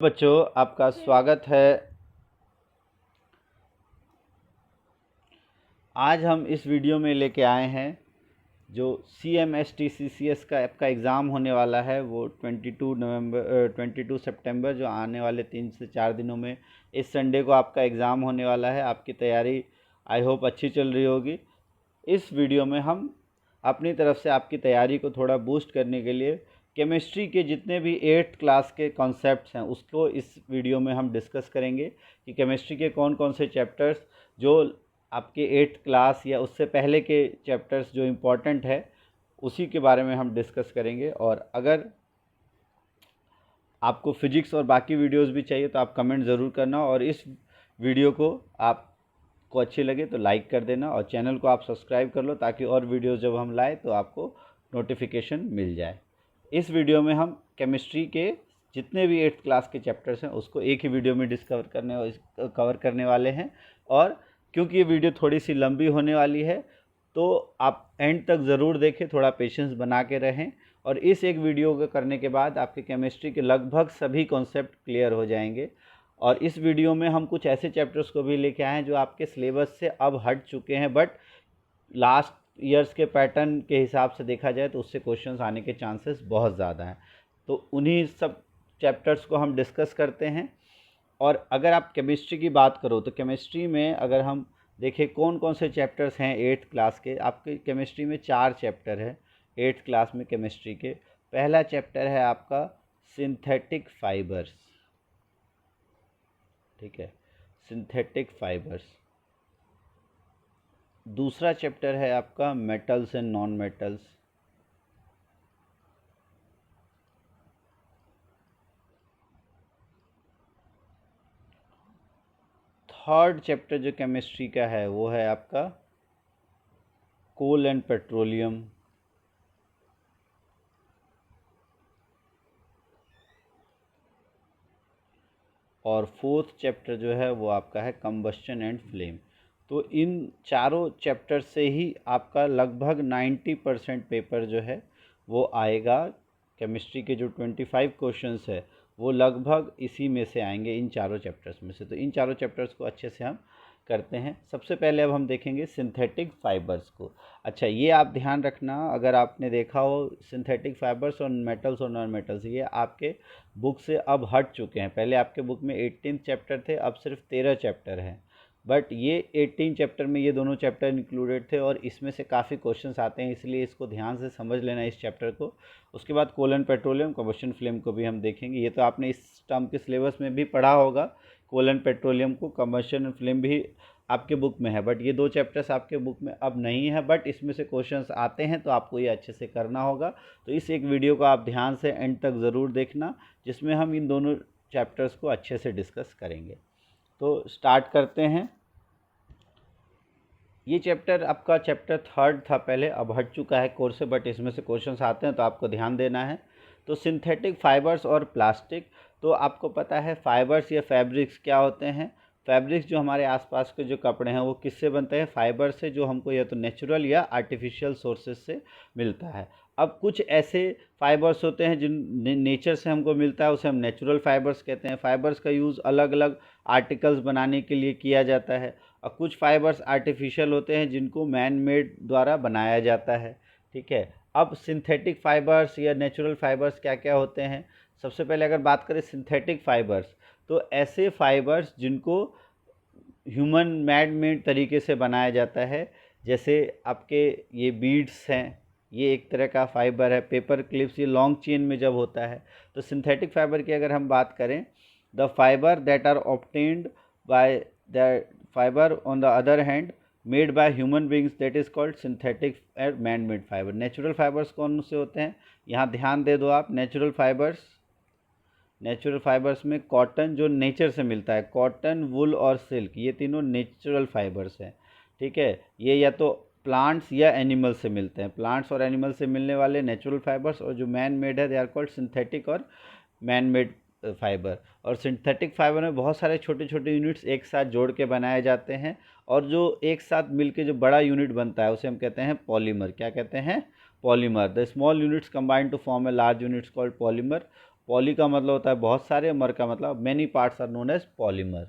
बच्चों, आपका स्वागत है। आज हम इस वीडियो में लेके आए हैं जो CMST-CCS का आपका एग्ज़ाम होने वाला है, वो 22 सितंबर जो आने वाले 3 से 4 दिनों में इस संडे को आपका एग्ज़ाम होने वाला है। आपकी तैयारी आई होप अच्छी चल रही होगी। इस वीडियो में हम अपनी तरफ से आपकी तैयारी को थोड़ा बूस्ट करने के लिए केमिस्ट्री के जितने भी 8th क्लास के कॉन्सेप्ट्स हैं उसको इस वीडियो में हम डिस्कस करेंगे कि केमिस्ट्री के कौन कौन से चैप्टर्स जो आपके 8th क्लास या उससे पहले के चैप्टर्स जो इम्पोर्टेंट है उसी के बारे में हम डिस्कस करेंगे। और अगर आपको फिजिक्स और बाकी वीडियोस भी चाहिए तो आप कमेंट ज़रूर करना, और इस वीडियो को आपको अच्छी लगे तो लाइक कर देना और चैनल को आप सब्सक्राइब कर लो ताकि और वीडियोस जब हम लाए तो आपको नोटिफिकेशन मिल जाए। इस वीडियो में हम केमिस्ट्री के जितने भी 8th क्लास के चैप्टर्स हैं उसको एक ही वीडियो में कवर करने वाले हैं। और क्योंकि ये वीडियो थोड़ी सी लंबी होने वाली है तो आप एंड तक ज़रूर देखें, थोड़ा पेशेंस बना के रहें, और इस एक वीडियो को करने के बाद आपके केमिस्ट्री के लगभग सभी कॉन्सेप्ट क्लियर हो जाएंगे। और इस वीडियो में हम कुछ ऐसे चैप्टर्स को भी लेके आए हैं जो आपके सिलेबस से अब हट चुके हैं, बट लास्ट ईयर्स के पैटर्न के हिसाब से देखा जाए तो उससे क्वेश्चंस आने के चांसेस बहुत ज़्यादा हैं। तो उन्हीं सब चैप्टर्स को हम डिस्कस करते हैं। और अगर आप केमिस्ट्री की बात करो तो केमिस्ट्री में अगर हम देखें कौन कौन से चैप्टर्स हैं 8th क्लास के, आपके केमिस्ट्री में 4 चैप्टर है 8th क्लास में केमिस्ट्री के। पहला चैप्टर है आपका सिंथेटिक फाइबर्स, ठीक है, सिंथेटिक फाइबर्स। दूसरा चैप्टर है आपका metals and non metals. Third chapter जो केमिस्ट्री का है वो है आपका कोल एंड पेट्रोलियम। और फोर्थ चैप्टर जो है वो आपका है कंबस्शन एंड फ्लेम। तो इन चारों चैप्टर से ही आपका लगभग 90% पेपर जो है वो आएगा। केमिस्ट्री के जो 25 क्वेश्चंस है वो लगभग इसी में से आएंगे, इन चारों चैप्टर्स में से। तो इन चारों चैप्टर्स को अच्छे से हम करते हैं। सबसे पहले अब हम देखेंगे सिंथेटिक फाइबर्स को। अच्छा, ये आप ध्यान रखना, अगर आपने देखा हो सिंथेटिक फाइबर्स और मेटल्स और नॉन मेटल्स ये आपके बुक से अब हट चुके हैं। पहले आपके बुक में 18 चैप्टर थे, अब सिर्फ 13 चैप्टर हैं। बट ये 18 चैप्टर में ये दोनों चैप्टर इंक्लूडेड थे और इसमें से काफ़ी क्वेश्चंस आते हैं, इसलिए इसको ध्यान से समझ लेना इस चैप्टर को। उसके बाद कोल एंड पेट्रोलियम, कंबशन फ्लेम को भी हम देखेंगे। ये तो आपने इस टर्म के सिलेबस में भी पढ़ा होगा, कोल एंड पेट्रोलियम को, कंबशन फ्लेम भी आपके बुक में है, बट ये 2 चैप्टर्स आपके बुक में अब नहीं है। बट इसमें से क्वेश्चंस आते हैं तो आपको ये अच्छे से करना होगा। तो इस एक वीडियो को आप ध्यान से एंड तक ज़रूर देखना, जिसमें हम इन दोनों चैप्टर्स को अच्छे से डिस्कस करेंगे। तो स्टार्ट करते हैं। ये चैप्टर आपका चैप्टर 3 था पहले, अब हट चुका है कोर्स से, बट इसमें से क्वेश्चंस आते हैं तो आपको ध्यान देना है। तो सिंथेटिक फाइबर्स और प्लास्टिक। तो आपको पता है फाइबर्स या फैब्रिक्स क्या होते हैं। फैब्रिक्स जो हमारे आसपास के जो कपड़े हैं वो किससे बनते हैं? फाइबर से, जो हमको या तो नेचुरल या आर्टिफिशियल सोर्सेज से मिलता है। अब कुछ ऐसे फाइबर्स होते हैं जिन नेचर से हमको मिलता है, उसे हम नेचुरल फाइबर्स कहते हैं। फाइबर्स का यूज़ अलग अलग आर्टिकल्स बनाने के लिए किया जाता है। और कुछ फाइबर्स आर्टिफिशियल होते हैं जिनको मैन मेड द्वारा बनाया जाता है, ठीक है। अब सिंथेटिक फाइबर्स या नेचुरल फाइबर्स क्या क्या होते हैं? सबसे पहले अगर बात करें सिंथेटिक फाइबर्स, तो ऐसे फाइबर्स जिनको ह्यूमन मैड मेड तरीके से बनाया जाता है, जैसे आपके ये बीड्स हैं, ये एक तरह का फाइबर है। पेपर क्लिप्स ये लॉन्ग चेन में जब होता है। तो सिंथेटिक फाइबर की अगर हम बात करें, the fibre that are obtained by the fibre on the other hand made by human beings, that is called synthetic and man made fibre. Natural fibres कौन से होते हैं? यहाँ ध्यान दे दो आप। नेचुरल फाइबर्स में कॉटन जो नेचर से मिलता है, कॉटन, वुल और सिल्क, ये तीनों नेचुरल फाइबर्स हैं, ठीक है। ये या तो प्लांट्स या एनिमल से मिलते हैं। प्लांट्स और एनिमल से मिलने वाले नेचुरल फाइबर्स, और जो मैन मेड है दे आर कॉल्ड सिंथेटिक और मैन मेड फाइबर। और सिंथेटिक फाइबर में बहुत सारे छोटे छोटे यूनिट्स एक साथ जोड़ के बनाए जाते हैं, और जो एक साथ मिलके जो बड़ा यूनिट बनता है उसे हम कहते हैं पॉलीमर। क्या कहते हैं? Polymer. The small units combine to form a large units called polymer. Poly का मतलब होता है बहुत सारे, मर का मतलब many parts are known as polymer.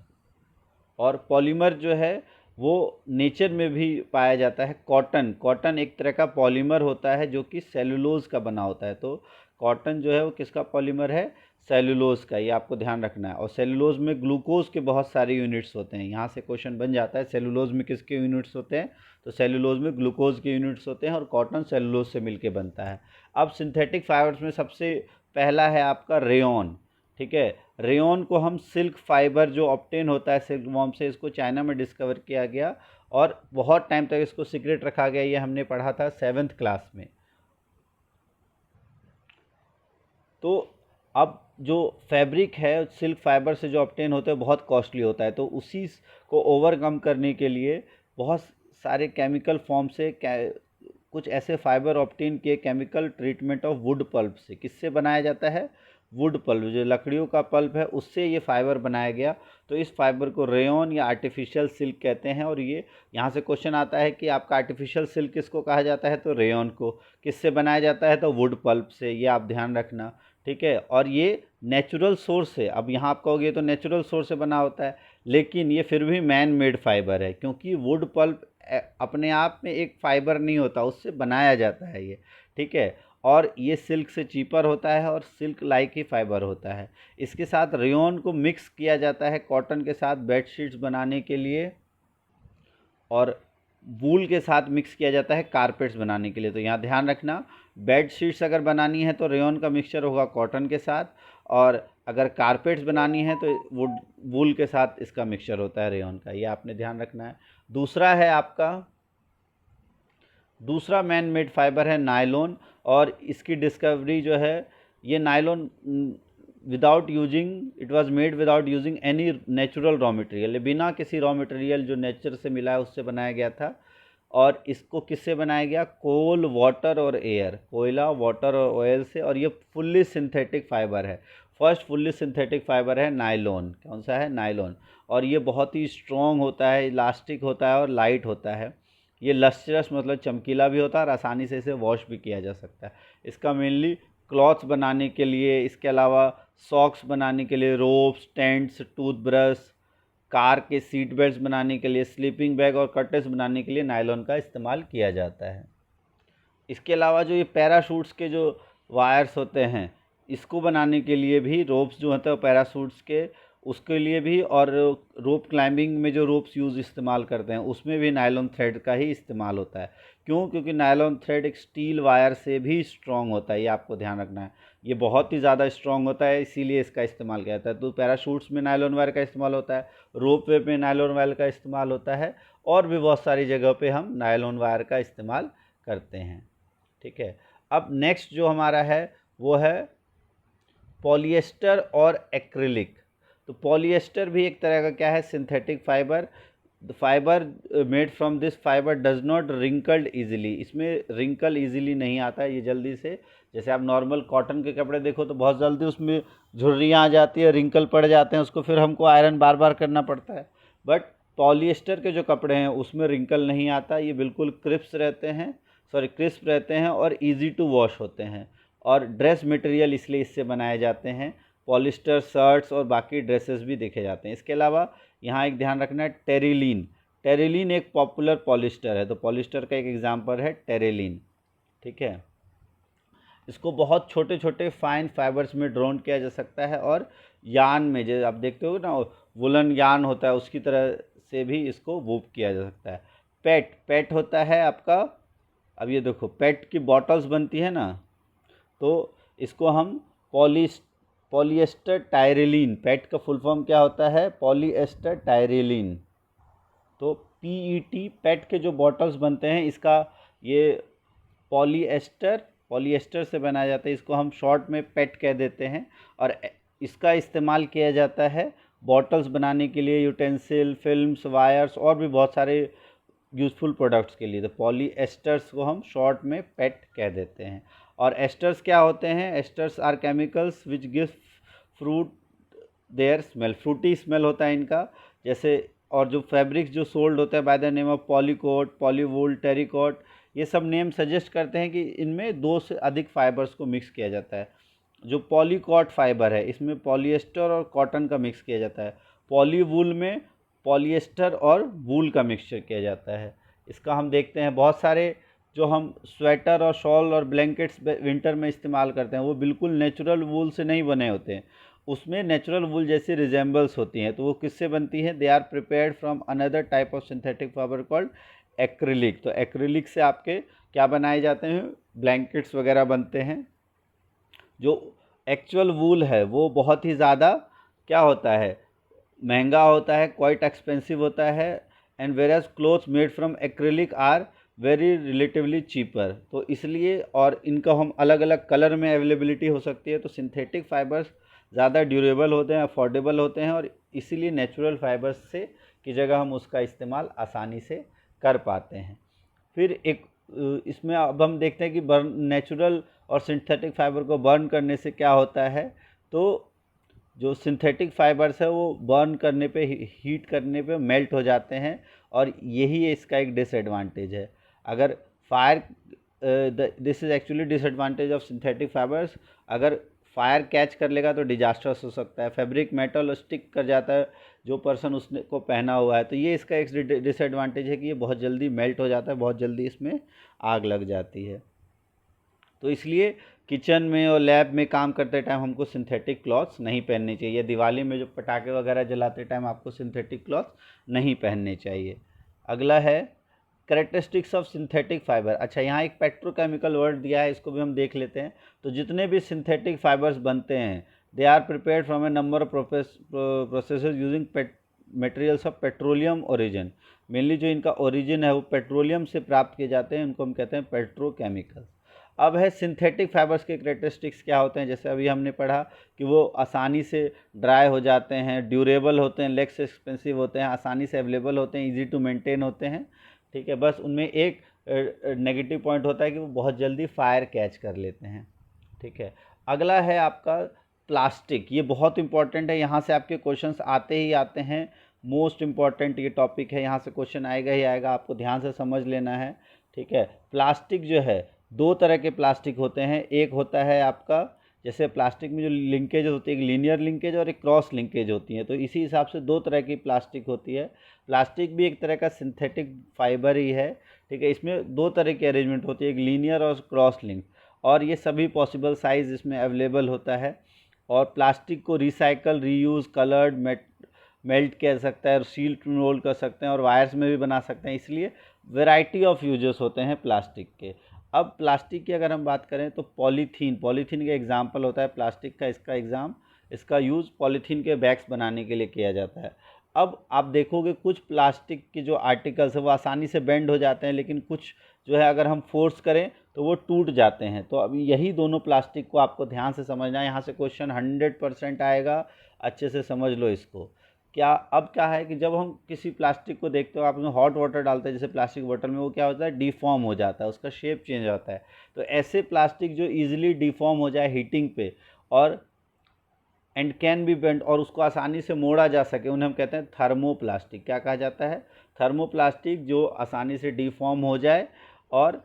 और पॉलीमर जो है वो नेचर में भी पाया जाता है। कॉटन एक तरह का पॉलीमर होता है जो कि सेलुलोज का बना होता है। तो कॉटन जो है वो किसका पॉलीमर है? सेलुलोज का, ये आपको ध्यान रखना है। और सेलुलोज में ग्लूकोज के बहुत सारे यूनिट्स होते हैं। यहाँ से क्वेश्चन बन जाता है सेलुलोज में किसके यूनिट्स होते हैं? तो सेलुलोज में ग्लूकोज के यूनिट्स होते हैं और कॉटन सेलुलोज से मिलके बनता है। अब सिंथेटिक फाइबर्स में सबसे पहला है आपका रेयॉन। ठीक है, रेयॉन को हम सिल्क फाइबर जो ऑब्टेन होता है सिल्क वॉर्म से, इसको चाइना में डिस्कवर किया गया और बहुत टाइम तक इसको सीक्रेट रखा गया। ये हमने पढ़ा था 7th क्लास में। तो अब जो फैब्रिक है सिल्क फाइबर से जो ऑब्टेन होता है बहुत कॉस्टली होता है। तो उसी को ओवरकम करने के लिए बहुत सारे केमिकल फॉर्म से कुछ ऐसे फाइबर ऑब्टेन किए chemical treatment of wood pulp से। किससे बनाया जाता है? वुड पल्प, जो लकड़ियों का पल्प है उससे ये फाइबर बनाया गया। तो इस फाइबर को रेयॉन या आर्टिफिशियल सिल्क कहते हैं। और ये यहाँ से क्वेश्चन आता है कि आपका आर्टिफिशियल सिल्क किसको कहा जाता है? तो रेयॉन को। किससे बनाया जाता है? तो वुड पल्प से, ये आप ध्यान रखना। ठीक है, और ये नेचुरल सोर्स है। अब यहाँ आप कहोगे तो नेचुरल सोर्स से बना होता है, लेकिन ये फिर भी मैन मेड फाइबर है, क्योंकि वुड पल्प अपने आप में एक फाइबर नहीं होता, उससे बनाया जाता है ये। ठीक है, और ये सिल्क से चीपर होता है और सिल्क लाइक ही फाइबर होता है। इसके साथ रेयॉन को मिक्स किया जाता है कॉटन के साथ बेडशीट्स बनाने के लिए, और वूल के साथ मिक्स किया जाता है कारपेट्स बनाने के लिए। तो यहाँ ध्यान रखना, बेड शीट्स अगर बनानी है तो रेयॉन का मिक्सचर होगा कॉटन के साथ, और अगर कारपेट्स बनानी है तो वूल के साथ इसका मिक्सचर होता है रेयॉन का। ये आपने ध्यान रखना है। दूसरा है आपका, दूसरा मैन मेड फाइबर है नायलॉन। और इसकी डिस्कवरी जो है, ये nylon without using it was made without using any natural raw material, बिना किसी रॉ मटेरियल जो नेचर से मिला है उससे बनाया गया था। और इसको किससे बनाया गया? कोल, वाटर और एयर, कोयला, वाटर और ऑयल से। और ये फुल्ली सिंथेटिक फाइबर है। फर्स्ट फुल्ली सिंथेटिक फाइबर है नायलॉन। कौन सा है? नायलॉन। और ये बहुत ही स्ट्रॉन्ग होता है, इलास्टिक होता है और लाइट होता है। ये लस्ट्रस मतलब चमकीला भी होता है और आसानी से इसे वॉश भी किया जा सकता है। इसका मेनली क्लॉथ्स बनाने के लिए, इसके अलावा सॉक्स बनाने के लिए, रोप्स, टेंट्स, टूथब्रश, कार के सीट बेल्ट बनाने के लिए, स्लीपिंग बैग और कर्टेन्स बनाने के लिए नायलॉन का इस्तेमाल किया जाता है। इसके अलावा जो ये पैराशूट्स के जो वायर्स होते हैं, इसको बनाने के लिए भी, रोप्स जो होते हैं पैराशूट्स के, उसके लिए भी, और रोप क्लाइंबिंग में जो रोप्स इस्तेमाल करते हैं उसमें भी नायलॉन थ्रेड का ही इस्तेमाल होता है। क्यों? क्योंकि नायलॉन थ्रेड एक स्टील वायर से भी स्ट्रॉन्ग होता है, ये आपको ध्यान रखना है। ये बहुत ही ज़्यादा स्ट्रॉन्ग होता है, इसीलिए इसका इस्तेमाल किया जाता है। तो पैराशूट्स में नायलॉन वायर का इस्तेमाल होता है, रोप वे में नायलॉन वायर का इस्तेमाल होता है, और भी बहुत सारी जगह पे हम नायलॉन वायर का इस्तेमाल करते हैं। ठीक है, अब नेक्स्ट जो हमारा है वो है पॉलिएस्टर और एक्रिलिक। तो पॉलिएस्टर भी एक तरह का क्या है? Synthetic fibre. The fibre made from this fibre does not wrinkled easily. इसमें रिंकल ईजिली नहीं आता है ये जल्दी से। जैसे आप नॉर्मल कॉटन के कपड़े देखो तो बहुत जल्दी उसमें झुर्रियाँ आ जाती है, रिंकल पड़ जाते हैं, उसको फिर हमको आयरन बार बार करना पड़ता है। बट पॉलिएस्टर के जो कपड़े हैं उसमें रिंकल नहीं आता, ये बिल्कुल क्रिस्प रहते हैं और ईजी टू वॉश होते हैं। और ड्रेस मटेरियल इसलिए इससे बनाए जाते हैं। पॉलिस्टर शर्ट्स और बाकी ड्रेसेस भी देखे जाते हैं। इसके अलावा यहाँ एक ध्यान रखना है, टेरिलीन। टेरिलीन एक पॉपुलर पॉलिस्टर है, तो पॉलिस्टर का एक एग्जांपल है टेरिलीन। ठीक है, इसको बहुत छोटे छोटे फाइन फाइबर्स में ड्रोन किया जा सकता है, और यान में, जो आप देखते हो ना वुलन यान होता है, उसकी तरह से भी इसको वूव किया जा सकता है। पेट होता है आपका, अब ये देखो पेट की बॉटल्स बनती है ना, तो इसको हम पॉलिएस्टर टायरेलिन, पेट का फुल फॉर्म क्या होता है? पॉलिएस्टर टायरेलिन। तो पीईटी, पेट के जो बॉटल्स बनते हैं, इसका ये पॉलिएस्टर से बनाया जाता है। इसको हम शॉर्ट में पेट कह देते हैं, और इसका इस्तेमाल किया जाता है बॉटल्स बनाने के लिए, यूटेंसिल, फिल्म्स, वायर्स और भी बहुत सारे यूज़फुल प्रोडक्ट्स के लिए। तो पॉलीएस्टर्स को हम शॉर्ट में पेट कह देते हैं। और एस्टर्स क्या होते हैं? Esters are chemicals which give fruit their smell, fruity smell होता है इनका। जैसे, और जो फैब्रिक्स जो सोल्ड होता है by the name of polycot, polywool, terricot, ये सब नेम सजेस्ट करते हैं कि इनमें 2 से अधिक फाइबर्स को मिक्स किया जाता है। जो पॉलीकॉट फाइबर है, इसमें पॉलिएस्टर और कॉटन का मिक्स किया जाता है। पॉली वूल में पॉलिएस्टर और वूल का मिक्सचर किया जाता है। इसका हम देखते हैं बहुत सारे जो हम स्वेटर और शॉल और ब्लैंकेट्स विंटर में इस्तेमाल करते हैं वो बिल्कुल नेचुरल वूल से नहीं बने होते हैं, उसमें नेचुरल वूल जैसी रिजेंबल्स होती हैं। तो वो किससे बनती है? They are prepared from another type of synthetic fibre called acrylic. तो एक्रिलिक से आपके क्या बनाए जाते हैं? ब्लैंकेट्स वगैरह बनते हैं। जो एक्चुअल वूल है वो बहुत ही ज़्यादा क्या होता है? महंगा होता है, क्वाइट एक्सपेंसिव होता है। And whereas clothes made from acrylic are very relatively cheaper. तो इसलिए, और इनका हम अलग अलग कलर में अवेलेबिलिटी हो सकती है। तो सिंथेटिक फाइबर्स ज़्यादा ड्यूरेबल होते हैं, अफोर्डेबल होते हैं, और इसीलिए नेचुरल फाइबर्स से की जगह हम उसका इस्तेमाल आसानी से कर पाते हैं। फिर एक इसमें अब हम देखते हैं कि बर्न नेचुरल और सिंथेटिक फाइबर को बर्न करने से क्या होता है। तो जो सिंथेटिक फाइबर्स है वो बर्न करने पे, हीट करने पे मेल्ट हो जाते हैं, और यही इसका एक डिसएडवांटेज है। अगर fire this is actually disadvantage of synthetic fibres. अगर फायर कैच कर लेगा तो डिजास्टर्स हो सकता है, फैब्रिक मेटल स्टिक कर जाता है जो पर्सन उसने को पहना हुआ है। तो ये इसका एक डिसएडवांटेज है कि ये बहुत जल्दी मेल्ट हो जाता है, बहुत जल्दी इसमें आग लग जाती है। तो इसलिए किचन में और लैब में काम करते टाइम हमको सिंथेटिक क्लॉथ्स नहीं पहनने चाहिए। दिवाली में जो पटाखे वगैरह जलाते टाइम आपको सिंथेटिक क्लॉथ्स नहीं पहनने चाहिए। अगला है कैरेक्टरिस्टिक्स ऑफ सिंथेटिक फाइबर। अच्छा, यहाँ एक पेट्रोकेमिकल वर्ड दिया है, इसको भी हम देख लेते हैं। तो जितने भी सिंथेटिक फाइबर्स बनते हैं they are prepared from a number of processes using materials of petroleum origin. Mainly जो इनका ओरिजिन है वो पेट्रोलियम से प्राप्त किए जाते हैं, उनको हम कहते हैं पेट्रोकेमिकल। अब है सिंथेटिक फाइबर्स के कैरेक्टरिस्टिक्स क्या होते हैं। जैसे अभी हमने पढ़ा कि वो आसानी से ड्राई हो जाते हैं, ड्यूरेबल होते हैं, लेस एक्सपेंसिव होते हैं, आसानी से अवेलेबल होते हैं, इजी टू मेंटेन होते हैं। ठीक है, बस उनमें एक नेगेटिव पॉइंट होता है कि वो बहुत जल्दी फायर कैच कर लेते हैं। ठीक है, अगला है आपका प्लास्टिक। ये बहुत इंपॉर्टेंट है, यहाँ से आपके क्वेश्चंस आते ही आते हैं। मोस्ट इम्पॉर्टेंट ये टॉपिक है, यहाँ से क्वेश्चन आएगा ही आएगा, आपको ध्यान से समझ लेना है। ठीक है, प्लास्टिक जो है, दो तरह के प्लास्टिक होते हैं। एक होता है आपका, जैसे प्लास्टिक में जो लिंकेज होती है, एक लीनियर लिंकेज और एक क्रॉस लिंकेज होती है। तो इसी हिसाब से दो तरह की प्लास्टिक होती है। प्लास्टिक भी एक तरह का सिंथेटिक फाइबर ही है। ठीक है, इसमें दो तरह की अरेंजमेंट होती है, एक लीनियर और क्रॉस लिंक, और ये सभी पॉसिबल साइज़ इसमें अवेलेबल होता है। और प्लास्टिक को रिसाइकल, रीयूज़, कलर्ड, मेल्ट कर सकता है, सील रोल कर सकते हैं, और वायर्स में भी बना सकते हैं। इसलिए वैरायटी ऑफ यूजेस होते हैं प्लास्टिक के। अब प्लास्टिक की अगर हम बात करें तो पॉलीथीन का एग्जाम्पल होता है प्लास्टिक का। इसका यूज़ पॉलीथीन के बैग्स बनाने के लिए किया जाता है। अब आप देखोगे कुछ प्लास्टिक के जो आर्टिकल्स है वो आसानी से बेंड हो जाते हैं, लेकिन कुछ जो है अगर हम फोर्स करें तो वो टूट जाते हैं। तो अब यही दोनों प्लास्टिक को आपको ध्यान से समझना है। यहाँ से क्वेश्चन 100% आएगा, अच्छे से समझ लो इसको। क्या है कि जब हम किसी प्लास्टिक को देखते हो, आप उसमें हॉट वाटर डालते हैं जैसे प्लास्टिक बोतल में, वो क्या होता है, डिफॉर्म हो जाता है, उसका शेप चेंज होता है। तो ऐसे प्लास्टिक जो इजीली डिफॉर्म हो जाए हीटिंग पे और एंड कैन बी बेंड, और उसको आसानी से मोड़ा जा सके, उन्हें हम कहते हैं थर्मोप्लास्टिक। क्या कहा जाता है? थर्मोप्लास्टिक, जो आसानी से डिफॉर्म हो जाए और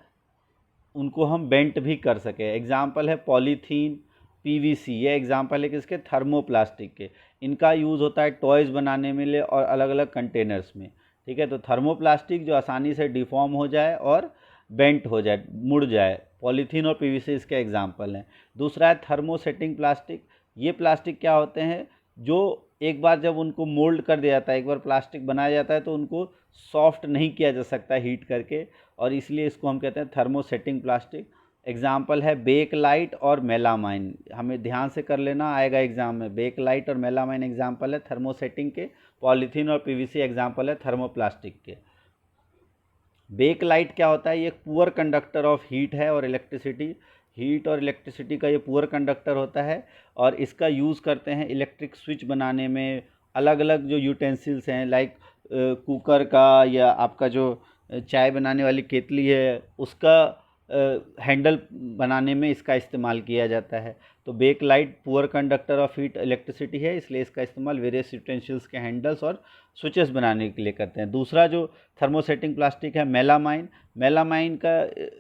उनको हम बेंट भी कर सके। एग्जाम्पल है पॉलीथीन, पीवीसी, ये एग्जाम्पल है किसके? थर्मोप्लास्टिक के। इनका यूज़ होता है टॉयज़ बनाने में लिए और अलग अलग कंटेनर्स में। ठीक है, तो थर्मोप्लास्टिक जो आसानी से डिफॉर्म हो जाए और बेंट हो जाए, मुड़ जाए, पॉलीथीन और पीवीसी इसके एग्जाम्पल हैं। दूसरा है थर्मोसेटिंग प्लास्टिक। ये प्लास्टिक क्या होते हैं, जो एक बार जब उनको मोल्ड कर दिया जाता है, एक बार प्लास्टिक बनाया जाता है तो उनको सॉफ्ट नहीं किया जा सकता हीट करके, और इसलिए इसको हम कहते हैं थर्मोसेटिंग प्लास्टिक। एग्जाम्पल है बेकलाइट और मेलामाइन। हमें ध्यान से कर लेना, आएगा एग्जाम में। बेकलाइट और मेलामाइन एग्जाम्पल है थर्मोसेटिंग के। पॉलीथीन और पीवीसी एग्जाम्पल है थर्मोप्लास्टिक के। बेकलाइट क्या होता है? ये एक पुअर कंडक्टर ऑफ हीट है और इलेक्ट्रिसिटी। हीट और इलेक्ट्रिसिटी का ये पुअर कंडक्टर होता है, और इसका यूज़ करते हैं इलेक्ट्रिक स्विच बनाने में। अलग अलग जो यूटेंसिल्स हैं, लाइक कुकर का, या आपका जो चाय बनाने वाली केतली है उसका हैंडल बनाने में इसका इस्तेमाल किया जाता है। तो bakelite poor conductor of heat electricity है, इसलिए इसका इस्तेमाल वेरियस यूटेंसिल्स के हैंडल्स और स्विचेस बनाने के लिए करते हैं। दूसरा जो थर्मोसेटिंग प्लास्टिक है मेलामाइन। मेलामाइन का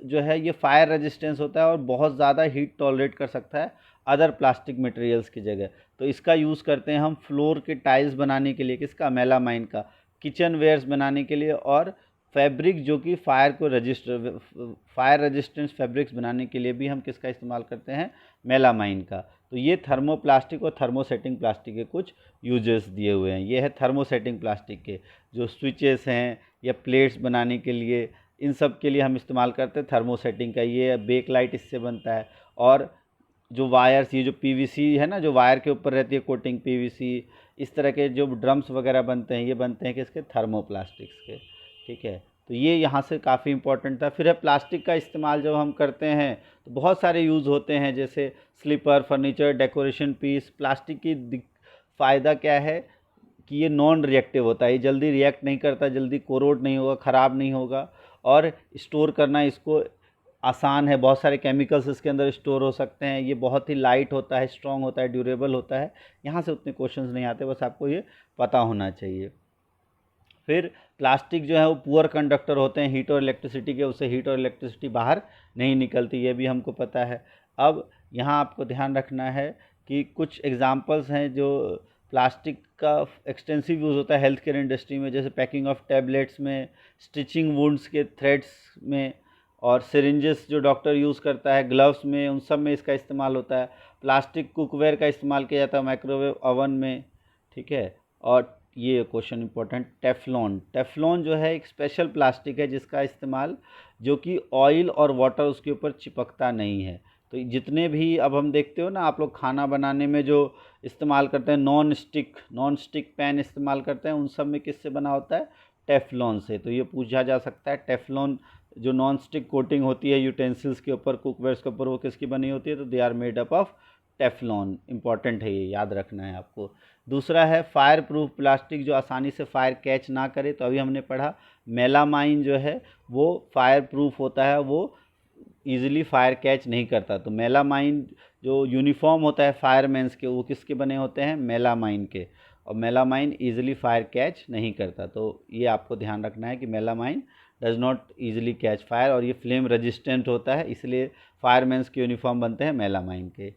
जो है ये फायर रेजिस्टेंस होता है और बहुत ज़्यादा हीट टॉलरेट कर सकता है। अदर प्लास्टिक मटेरियल्स की जगह। तो इसका यूज़ करते हैं हम फ्लोर के टाइल्स बनाने के लिए, किसका, मेलामाइन का, किचन वेयर्स बनाने के लिए, और फैब्रिक जो कि फायर रेजिस्टेंस फैब्रिक्स बनाने के लिए भी हम किसका इस्तेमाल करते हैं, मेलामाइन का। तो ये थर्मोप्लास्टिक और थर्मोसेटिंग प्लास्टिक के कुछ यूजेस दिए हुए हैं। ये है थर्मोसेटिंग प्लास्टिक के जो स्विचेस हैं या प्लेट्स बनाने के लिए, इन सब के लिए हम इस्तेमाल करते हैं थर्मोसेटिंग का। ये बेक लाइट इससे बनता है। और जो वायर्स, ये जो पीवीसी है ना, जो वायर के ऊपर रहती है कोटिंग पीवीसी, इस तरह के जो ड्रम्स वगैरह बनते हैं, ये बनते हैं किसके, थर्मोप्लास्टिक्स के। ठीक है, तो ये यहाँ से काफ़ी इंपॉर्टेंट था। फिर है प्लास्टिक का इस्तेमाल जब हम करते हैं तो बहुत सारे यूज़ होते हैं, जैसे slipper, furniture, decoration piece. Plastic की फ़ायदा क्या है कि ये नॉन रिएक्टिव होता है, ये जल्दी रिएक्ट नहीं करता, जल्दी कोरोड नहीं होगा, ख़राब नहीं होगा, और स्टोर करना इसको आसान है। बहुत सारे केमिकल्स इसके अंदर स्टोर हो सकते हैं। ये बहुत ही लाइट होता है, स्ट्रॉन्ग होता है, ड्यूरेबल होता है। यहाँ से उतने क्वेश्चंस नहीं आते, बस आपको ये पता होना चाहिए। फिर प्लास्टिक जो है वो पुअर कंडक्टर होते हैं हीट और इलेक्ट्रिसिटी के, उससे हीट और इलेक्ट्रिसिटी बाहर नहीं निकलती, ये भी हमको पता है। अब यहाँ आपको ध्यान रखना है कि कुछ एग्जांपल्स हैं जो प्लास्टिक का एक्सटेंसिव यूज़ होता है हेल्थ केयर इंडस्ट्री में, जैसे पैकिंग ऑफ टैबलेट्स में, स्टिचिंग वुंड्स के थ्रेड्स में, और सिरिंजेस जो डॉक्टर यूज़ करता है, ग्लव्स में, उन सब में इसका इस्तेमाल होता है। प्लास्टिक कुकवेयर का इस्तेमाल किया जाता है माइक्रोवेव ओवन में। ठीक है, और ये क्वेश्चन इंपॉर्टेंट, टेफ्लॉन। टेफ्लॉन जो है एक स्पेशल प्लास्टिक है जिसका इस्तेमाल, जो कि ऑयल और वाटर उसके ऊपर चिपकता नहीं है। तो जितने भी अब हम देखते हो ना, आप लोग खाना बनाने में जो इस्तेमाल करते हैं, नॉन स्टिक पैन इस्तेमाल करते हैं, उन सब में किससे बना होता है, टेफ्लॉन से। तो ये पूछा जा सकता है, टेफ्लॉन जो नॉन स्टिक कोटिंग होती है यूटेंसिल्स के ऊपर, कुकवेयर्स के ऊपर, वो किसकी बनी होती है, तो they are made up of Teflon. Important है, ये याद रखना है आपको। दूसरा है फायर प्रूफ प्लास्टिक, जो आसानी से फायर कैच ना करे। तो अभी हमने पढ़ा मेलामाइन जो है वो फायर प्रूफ होता है, वो ईजिली फायर कैच नहीं करता। तो मेलामाइन जो यूनिफॉर्म होता है फायरमैन्स के, वो किसके बने होते हैं, मेलामाइन के। और मेलामाइन ईजिली फायर कैच नहीं करता। तो ये आपको ध्यान रखना है कि melamine does not easily catch fire, और ये फ्लेम रेजिस्टेंट होता है, इसलिए फायरमैन्स के यूनिफॉर्म बनते हैं मेलामाइन के।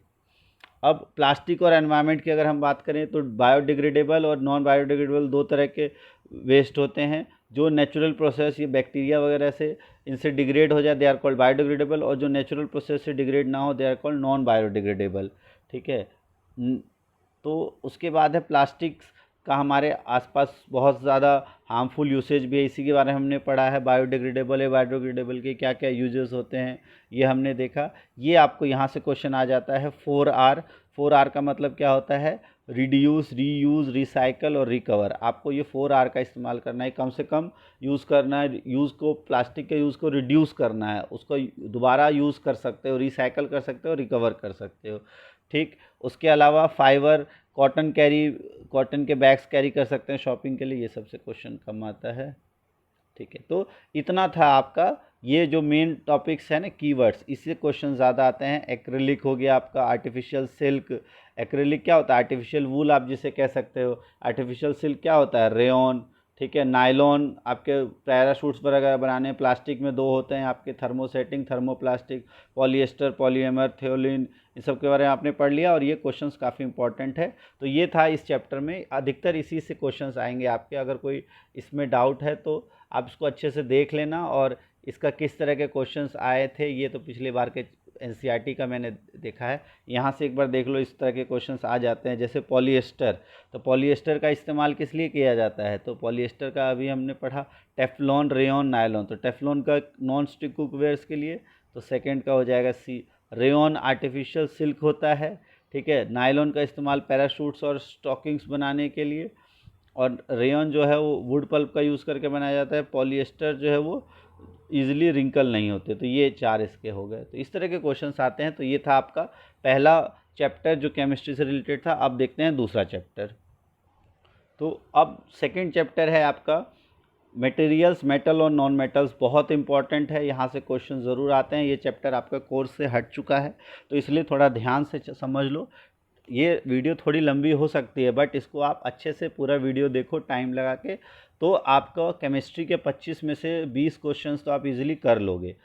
अब प्लास्टिक और एनवायरनमेंट की अगर हम बात करें तो बायोडिग्रेडेबल और नॉन बायोडिग्रेडेबल दो तरह के वेस्ट होते हैं। जो नेचुरल प्रोसेस, ये बैक्टीरिया वगैरह से इनसे डिग्रेड हो जाए, दे आर कॉल्ड बायोडिग्रेडेबल, और जो नेचुरल प्रोसेस से डिग्रेड ना हो, they are called non biodegradable. ठीक है, तो उसके बाद है प्लास्टिक्स का हमारे आसपास बहुत ज़्यादा हार्मफुल यूसेज भी है, इसी के बारे में हमने पढ़ा है। बायोडिग्रेडेबल है, बायोडिग्रेडेबल के क्या क्या यूजेस होते हैं ये हमने देखा। ये आपको यहाँ से क्वेश्चन आ जाता है 4R। 4R का मतलब क्या होता है, रिड्यूस, रीयूज़, रिसाइकल और रिकवर। आपको ये 4R का इस्तेमाल करना है, कम से कम यूज़ करना है। यूज़ को, प्लास्टिक के यूज़ को रिड्यूस करना है, उसको दोबारा यूज़ कर सकते हो, रिसाइकल कर सकते हो, रिकवर कर सकते हो। ठीक, उसके अलावा फाइबर, कॉटन के बैग्स कैरी कर सकते हैं शॉपिंग के लिए, ये सबसे क्वेश्चन कम आता है। ठीक है, तो इतना था आपका, ये जो मेन टॉपिक्स है ना कीवर्ड्स, इससे क्वेश्चन ज़्यादा आते हैं। एक्रिलिक हो गया आपका, आर्टिफिशियल सिल्क। एक्रिलिक क्या होता है, आर्टिफिशियल वूल आप जिसे कह सकते हो। आर्टिफिशियल सिल्क क्या होता है, रेयॉन। ठीक है, नायलॉन आपके पैराशूट्स पर अगर बनाने, प्लास्टिक में दो होते हैं आपके, थर्मोसेटिंग, थर्मोप्लास्टिक, पॉलिएस्टर, पॉलीएमर, थियोलिन, इन सब के बारे में आपने पढ़ लिया, और ये क्वेश्चंस काफ़ी इंपॉर्टेंट है। तो ये था इस चैप्टर में, अधिकतर इसी से क्वेश्चंस आएंगे आपके। अगर कोई इसमें डाउट है तो आप इसको अच्छे से देख लेना, और इसका किस तरह के क्वेश्चंस आए थे ये तो पिछले बार के एनसीईआरटी का मैंने देखा है, यहाँ से एक बार देख लो, इस तरह के क्वेश्चंस आ जाते हैं। जैसे पॉलिएस्टर, तो पॉलिएस्टर का इस्तेमाल किस लिए किया जाता है, तो पॉलिएस्टर का अभी हमने पढ़ा टेफ्लॉन, रेयॉन, नायलॉन। तो टेफ्लॉन का नॉन स्टिक कुकवेयर्स के लिए, तो सेकेंड का हो जाएगा सी। रेयॉन आर्टिफिशियल सिल्क होता है। ठीक है, नायलॉन का इस्तेमाल पैराशूट्स और स्टॉकिंग्स बनाने के लिए, और रेयॉन जो है वो वुड पल्प का यूज़ करके बनाया जाता है। पॉलिएस्टर जो है वो ईजिली रिंकल नहीं होते। तो ये 4 इसके हो गए। तो इस तरह के क्वेश्चंस आते हैं। तो ये था आपका पहला चैप्टर जो केमिस्ट्री से रिलेटेड था। अब देखते हैं दूसरा चैप्टर। तो अब सेकंड चैप्टर है आपका मटेरियल्स, मेटल और नॉन मेटल्स। बहुत इंपॉर्टेंट है, यहाँ से क्वेश्चन ज़रूर आते हैं। ये चैप्टर आपका कोर्स से हट चुका है, तो इसलिए थोड़ा ध्यान से समझ लो। ये वीडियो थोड़ी लंबी हो सकती है, बट इसको आप अच्छे से पूरा वीडियो देखो टाइम लगा के, तो आपका केमिस्ट्री के 25 में से 20 क्वेश्चंस तो आप इजीली कर लोगे।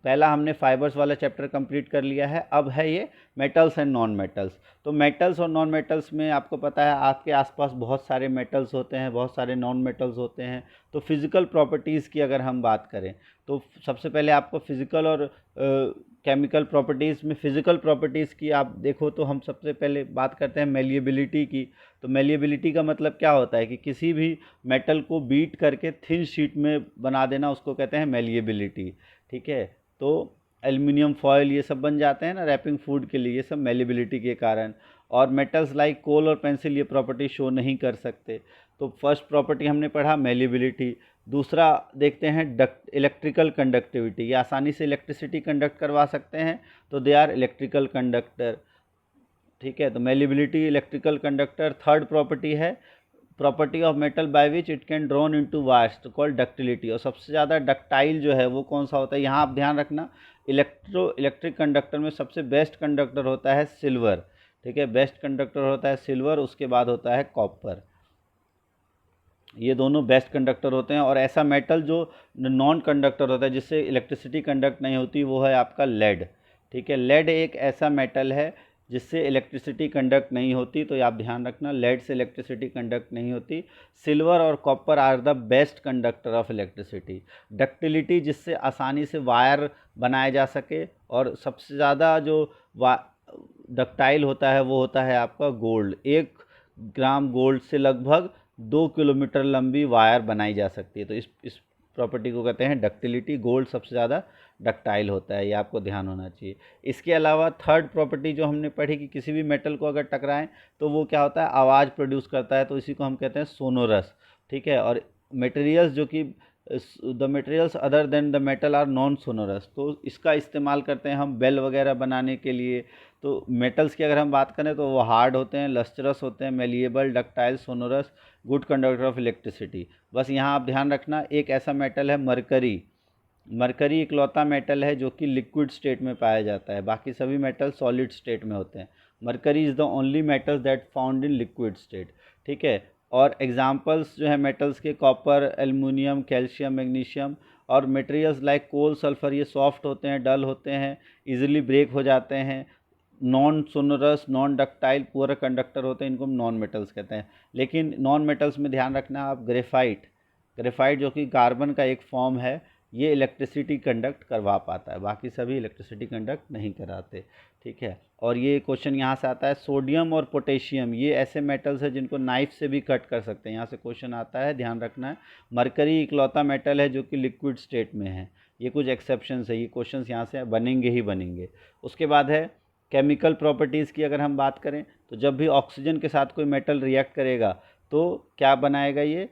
पहला हमने फाइबर्स वाला चैप्टर कंप्लीट कर लिया है। अब है ये मेटल्स एंड नॉन मेटल्स। तो मेटल्स और नॉन मेटल्स में आपको पता है आपके आसपास बहुत सारे मेटल्स होते हैं, बहुत सारे नॉन मेटल्स होते हैं। तो फिज़िकल प्रॉपर्टीज़ की अगर हम बात करें तो सबसे पहले आपको फिज़िकल और केमिकल प्रॉपर्टीज़ में फिज़िकल प्रॉपर्टीज़ की आप देखो तो हम सबसे पहले बात करते हैं मेलिएबिलिटी की। तो मेलिएबिलिटी का मतलब क्या होता है कि किसी भी मेटल को बीट करके थिन शीट में बना देना, उसको कहते हैं मेलिएबिलिटी। ठीक है, तो एल्युमिनियम फॉयल ये सब बन जाते हैं ना रैपिंग फूड के लिए, ये सब मेलिएबिलिटी के कारण। और मेटल्स लाइक कोल और पेंसिल ये प्रॉपर्टी शो नहीं कर सकते। तो फर्स्ट प्रॉपर्टी हमने पढ़ा मेलिएबिलिटी। दूसरा देखते हैं इलेक्ट्रिकल कंडक्टिविटी, ये आसानी से इलेक्ट्रिसिटी कंडक्ट करवा सकते हैं, तो दे आर इलेक्ट्रिकल कंडक्टर। ठीक है, तो malleability electrical conductor. Third property है property of metal by which it can drawn into wires, तो कॉल्ड डक्टिलिटी। और सबसे ज़्यादा डक्टाइल जो है वो कौन सा होता है, यहाँ आप ध्यान रखना इलेक्ट्रिक कंडक्टर में सबसे बेस्ट कंडक्टर होता है सिल्वर। ठीक है, बेस्ट कंडक्टर होता है सिल्वर, उसके बाद होता है कॉपर। ये दोनों बेस्ट कंडक्टर होते हैं। और ऐसा मेटल जो नॉन कंडक्टर होता है जिससे इलेक्ट्रिसिटी कंडक्ट नहीं होती, वो है आपका लेड। ठीक है, लेड एक ऐसा मेटल है जिससे इलेक्ट्रिसिटी कंडक्ट नहीं होती, तो आप ध्यान रखना लेड से इलेक्ट्रिसिटी कंडक्ट नहीं होती। सिल्वर और copper are the best conductor of electricity. Ductility, जिससे आसानी से वायर बनाया जा सके। और सबसे ज़्यादा जो डक्टाइल होता है वो होता है आपका गोल्ड। 1 ग्राम गोल्ड से लगभग 2 किलोमीटर लंबी वायर बनाई जा सकती है। तो इस प्रॉपर्टी को कहते हैं डक्टिलिटी। गोल्ड सबसे ज़्यादा डक्टाइल होता है, ये आपको ध्यान होना चाहिए। इसके अलावा थर्ड प्रॉपर्टी जो हमने पढ़ी कि किसी भी मेटल को अगर टकराएं तो वो क्या होता है, आवाज़ प्रोड्यूस करता है, तो इसी को हम कहते हैं सोनोरस। ठीक है, और मटेरियल्स जो कि the materials other than the metal are non sonorous, तो इसका इस्तेमाल करते हैं हम बेल वगैरह बनाने के लिए। तो मेटल्स की अगर हम बात करें तो वो हार्ड होते हैं, लस्टरस होते हैं, malleable, ductile, sonorous, good conductor of electricity. बस यहाँ आप ध्यान रखना एक ऐसा मेटल है मरकरी। मरकरी इकलौता मेटल है जो कि लिक्विड स्टेट में पाया जाता है, बाकी सभी मेटल सॉलिड स्टेट में होते हैं। Mercury is the only metal that found in liquid state. ठीक है, और एग्जांपल्स जो है मेटल्स के कॉपर, एल्युमिनियम, कैल्शियम, मैग्नीशियम। और मटेरियल्स लाइक कोल, सल्फर ये सॉफ्ट होते हैं, डल होते हैं, इजीली ब्रेक हो जाते हैं, non sonorous, non ductile, poor conductor होते हैं, इनको हम नॉन मेटल्स कहते हैं। लेकिन नॉन मेटल्स में ध्यान रखना आप ग्रेफाइट जो कि कार्बन का एक फॉर्म है, ये इलेक्ट्रिसिटी कंडक्ट करवा पाता है, बाकी सभी इलेक्ट्रिसिटी कंडक्ट नहीं कराते। ठीक है, और ये क्वेश्चन यहाँ से आता है सोडियम और पोटेशियम, ये ऐसे मेटल्स हैं जिनको नाइफ से भी कट कर सकते हैं, यहाँ से क्वेश्चन आता है, ध्यान रखना है। मरकरी इकलौता मेटल है जो कि लिक्विड स्टेट में है। ये कुछ एक्सेप्शंस है, ये क्वेश्चन यहाँ से बनेंगे ही बनेंगे। उसके बाद है केमिकल प्रॉपर्टीज़ की अगर हम बात करें तो जब भी ऑक्सीजन के साथ कोई मेटल रिएक्ट करेगा तो क्या बनाएगा, ये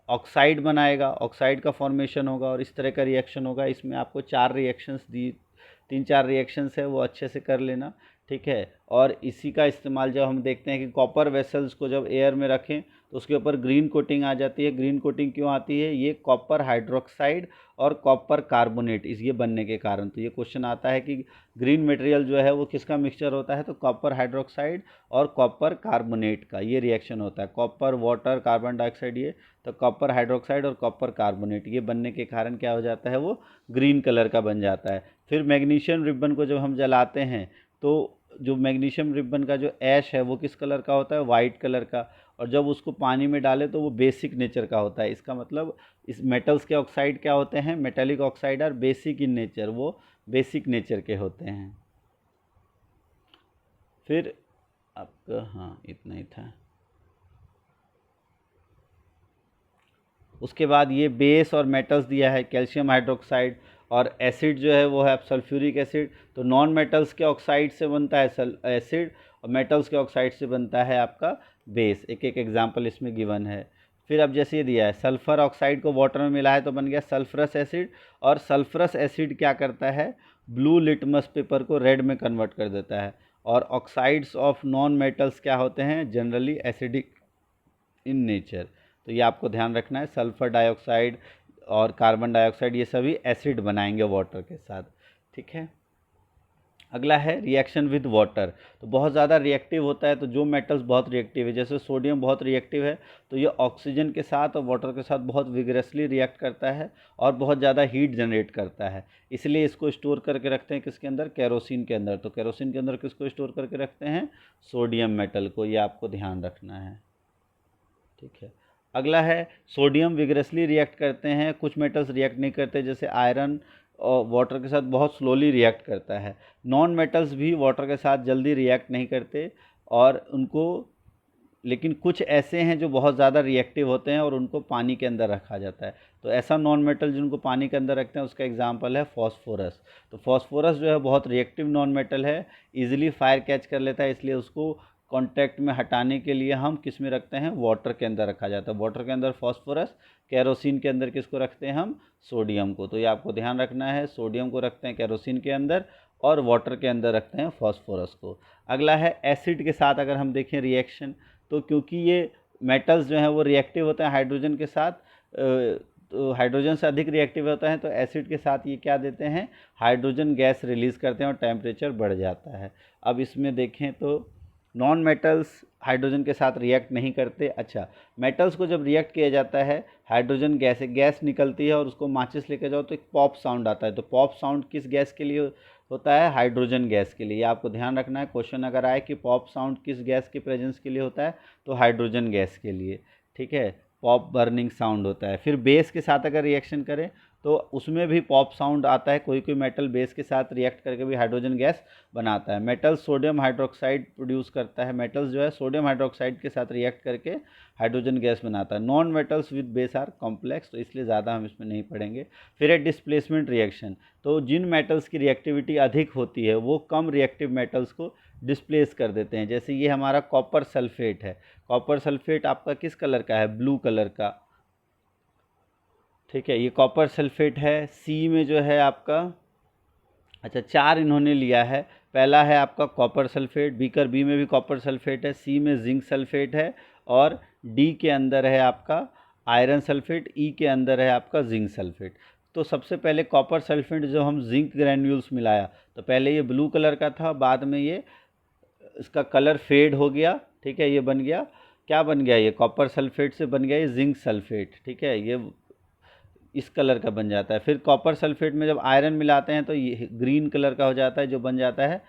ऑक्साइड बनाएगा, ऑक्साइड का फॉर्मेशन होगा और इस तरह का रिएक्शन होगा। इसमें आपको 4 रिएक्शंस दी, 3-4 रिएक्शंस है, वो अच्छे से कर लेना। ठीक है, और इसी का इस्तेमाल जब हम देखते हैं कि कॉपर वेसल्स को जब एयर में रखें तो उसके ऊपर ग्रीन कोटिंग आ जाती है। ग्रीन कोटिंग क्यों आती है, ये कॉपर हाइड्रोक्साइड और कॉपर कार्बोनेट इस ये बनने के कारण। तो ये क्वेश्चन आता है कि ग्रीन मटेरियल जो है वो किसका मिक्सचर होता है, तो कॉपर हाइड्रोक्साइड और कॉपर कार्बोनेट का ये रिएक्शन होता है। कॉपर, वाटर, कार्बन डाइऑक्साइड, ये तो कॉपर हाइड्रोक्साइड और कॉपर कार्बोनेट ये बनने के कारण क्या हो जाता है, वो ग्रीन कलर का बन जाता है। फिर मैग्नीशियम रिबन को जब हम जलाते हैं तो जो मैग्नीशियम रिबन का जो ऐश है वो किस कलर का होता है, वाइट कलर का। और जब उसको पानी में डालें तो वो बेसिक नेचर का होता है। इसका मतलब इस मेटल्स के ऑक्साइड क्या होते हैं, metallic oxide are basic in nature, वो बेसिक नेचर के होते हैं। फिर आपका हाँ इतना ही था। उसके बाद ये बेस और मेटल्स दिया है, कैल्शियम हाइड्रोक्साइड, और एसिड जो है वो है सल्फ्यूरिक एसिड। तो नॉन मेटल्स के ऑक्साइड से बनता है एसिड और मेटल्स के ऑक्साइड से बनता है आपका बेस। एक एक एग्जांपल इसमें गिवन है। फिर अब जैसे ये दिया है सल्फ़र ऑक्साइड को वाटर में मिलाए तो बन गया सल्फरस एसिड। और सल्फरस एसिड क्या करता है, ब्लू लिटमस पेपर को रेड में कन्वर्ट कर देता है। और ऑक्साइड्स ऑफ नॉन मेटल्स क्या होते हैं, जनरली एसिडिक इन नेचर। तो ये आपको ध्यान रखना है, सल्फ़र डाइऑक्साइड और कार्बन डाइऑक्साइड ये सभी एसिड बनाएंगे वाटर के साथ। ठीक है, अगला है रिएक्शन विद वाटर। तो बहुत ज़्यादा रिएक्टिव होता है, तो जो मेटल्स बहुत रिएक्टिव है, जैसे सोडियम बहुत रिएक्टिव है, तो ये ऑक्सीजन के साथ और वाटर के साथ बहुत विगरसली रिएक्ट करता है और बहुत ज़्यादा हीट जनरेट करता है। इसलिए इसको स्टोर करके रखते हैं किसके अंदर, केरोसिन के अंदर। तो केरोसिन के अंदर किसको स्टोर करके रखते हैं, सोडियम मेटल को, ये आपको ध्यान रखना है। ठीक है, अगला है सोडियम विगरसली रिएक्ट करते हैं, कुछ मेटल्स रिएक्ट नहीं करते, जैसे आयरन और वाटर के साथ बहुत स्लोली रिएक्ट करता है। नॉन मेटल्स भी वाटर के साथ जल्दी रिएक्ट नहीं करते और उनको, लेकिन कुछ ऐसे हैं जो बहुत ज़्यादा रिएक्टिव होते हैं और उनको पानी के अंदर रखा जाता है। तो ऐसा नॉन मेटल जिनको पानी के अंदर रखते हैं उसका एग्जांपल है फॉस्फोरस। तो फॉस्फोरस जो है बहुत रिएक्टिव नॉन मेटल है, इजीली फायर कैच कर लेता है, इसलिए उसको कांटेक्ट में हटाने के लिए हम किस में रखते हैं, वाटर के अंदर रखा जाता है। वाटर के अंदर फॉस्फोरस, केरोसिन के अंदर किसको रखते हैं हम, सोडियम को। तो ये आपको ध्यान रखना है, सोडियम को रखते हैं केरोसिन के अंदर और वाटर के अंदर रखते हैं फॉस्फोरस को। अगला है एसिड के साथ अगर हम देखें रिएक्शन, तो क्योंकि ये मेटल्स जो हैं वो रिएक्टिव होते हैं हाइड्रोजन के साथ, तो हाइड्रोजन से अधिक रिएक्टिव होता है, तो एसिड के साथ ये क्या देते हैं, हाइड्रोजन गैस रिलीज़ करते हैं और टेम्परेचर बढ़ जाता है। अब इसमें देखें तो नॉन मेटल्स हाइड्रोजन के साथ रिएक्ट नहीं करते। अच्छा, मेटल्स को जब रिएक्ट किया जाता है, हाइड्रोजन गैस निकलती है और उसको माचिस लेके जाओ तो एक पॉप साउंड आता है। तो पॉप साउंड किस गैस के लिए होता है, हाइड्रोजन गैस के लिए। ये आपको ध्यान रखना है, क्वेश्चन अगर आए कि पॉप साउंड किस गैस के प्रेजेंस के लिए होता है, तो हाइड्रोजन गैस के लिए। ठीक है, पॉप बर्निंग साउंड होता है। फिर बेस के साथ अगर रिएक्शन करें तो उसमें भी पॉप साउंड आता है, कोई कोई मेटल बेस के साथ रिएक्ट करके भी हाइड्रोजन गैस बनाता है। मेटल सोडियम हाइड्रोक्साइड प्रोड्यूस करता है, मेटल्स जो है सोडियम हाइड्रोक्साइड के साथ रिएक्ट करके हाइड्रोजन गैस बनाता है। Non metals with base are complex, तो इसलिए ज़्यादा हम इसमें नहीं पढ़ेंगे। फिर है डिस्प्लेसमेंट रिएक्शन। तो जिन मेटल्स की रिएक्टिविटी अधिक होती है वो कम रिएक्टिव मेटल्स को डिस्प्लेस कर देते हैं। जैसे ये हमारा कॉपर सल्फेट है, कॉपर सल्फेट आपका किस कलर का है, ब्लू कलर का। ठीक है, ये कॉपर सल्फेट है। सी में जो है आपका, अच्छा 4 इन्होंने लिया है। पहला है आपका कॉपर सल्फेट, बीकर बी में भी कॉपर सल्फेट है, सी में जिंक सल्फेट है और डी के अंदर है आपका आयरन सल्फेट, ई के अंदर है आपका जिंक सल्फेट। तो सबसे पहले कॉपर सल्फेट जो हम जिंक ग्रैन्यूल्स मिलाया, तो पहले ये ब्लू कलर का था, बाद में ये इसका कलर फेड हो गया। ठीक है, ये बन गया, क्या बन गया, ये कॉपर सल्फेट से बन गया ये जिंक सल्फेट। ठीक है, ये इस कलर का बन जाता है। फिर कॉपर सल्फेट में जब आयरन मिलाते हैं तो ये ग्रीन कलर का हो जाता है, जो बन जाता है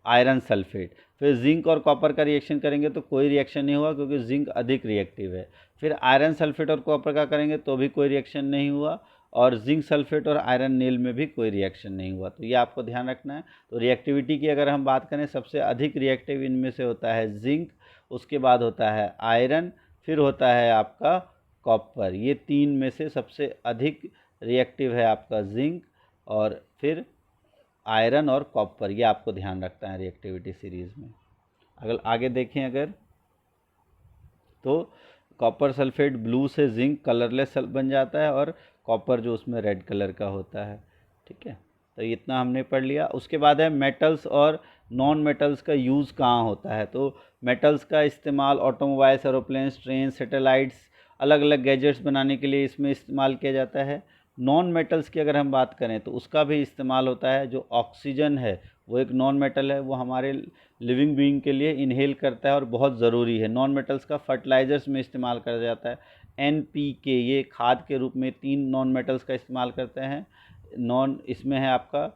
आयरन सल्फेट। फिर जिंक और कॉपर का रिएक्शन करेंगे तो कोई रिएक्शन नहीं हुआ, क्योंकि जिंक अधिक रिएक्टिव है। फिर आयरन सल्फेट और कॉपर का करेंगे तो भी कोई रिएक्शन नहीं हुआ, और जिंक सल्फेट और आयरन नील में भी कोई रिएक्शन नहीं हुआ। तो ये आपको ध्यान रखना है। तो रिएक्टिविटी की अगर हम बात करें, सबसे अधिक रिएक्टिव इनमें से होता है जिंक, उसके बाद होता है आयरन, फिर होता है आपका कॉपर। ये 3 में से सबसे अधिक रिएक्टिव है आपका जिंक, और फिर आयरन और कॉपर। ये आपको ध्यान रखना है रिएक्टिविटी सीरीज़ में। अगर आगे देखें अगर, तो कॉपर सल्फेट ब्लू से जिंक कलरलेस बन जाता है और कॉपर जो उसमें रेड कलर का होता है। ठीक है, तो इतना हमने पढ़ लिया। उसके बाद है मेटल्स और नॉन मेटल्स का यूज़ कहाँ होता है। तो मेटल्स का इस्तेमाल ऑटोमोबाइल्स, एरोप्लेन्स, ट्रेन, सैटेलाइट्स, अलग अलग गैजेट्स बनाने के लिए इसमें इस्तेमाल किया जाता है। नॉन मेटल्स की अगर हम बात करें तो उसका भी इस्तेमाल होता है। जो ऑक्सीजन है वो एक नॉन मेटल है, वो हमारे लिविंग बीइंग के लिए इनहेल करता है और बहुत ज़रूरी है। नॉन मेटल्स का फर्टिलाइज़र्स में इस्तेमाल करा जाता है। NPK, ये खाद के रूप में 3 नॉन मेटल्स का इस्तेमाल करते हैं। इसमें है आपका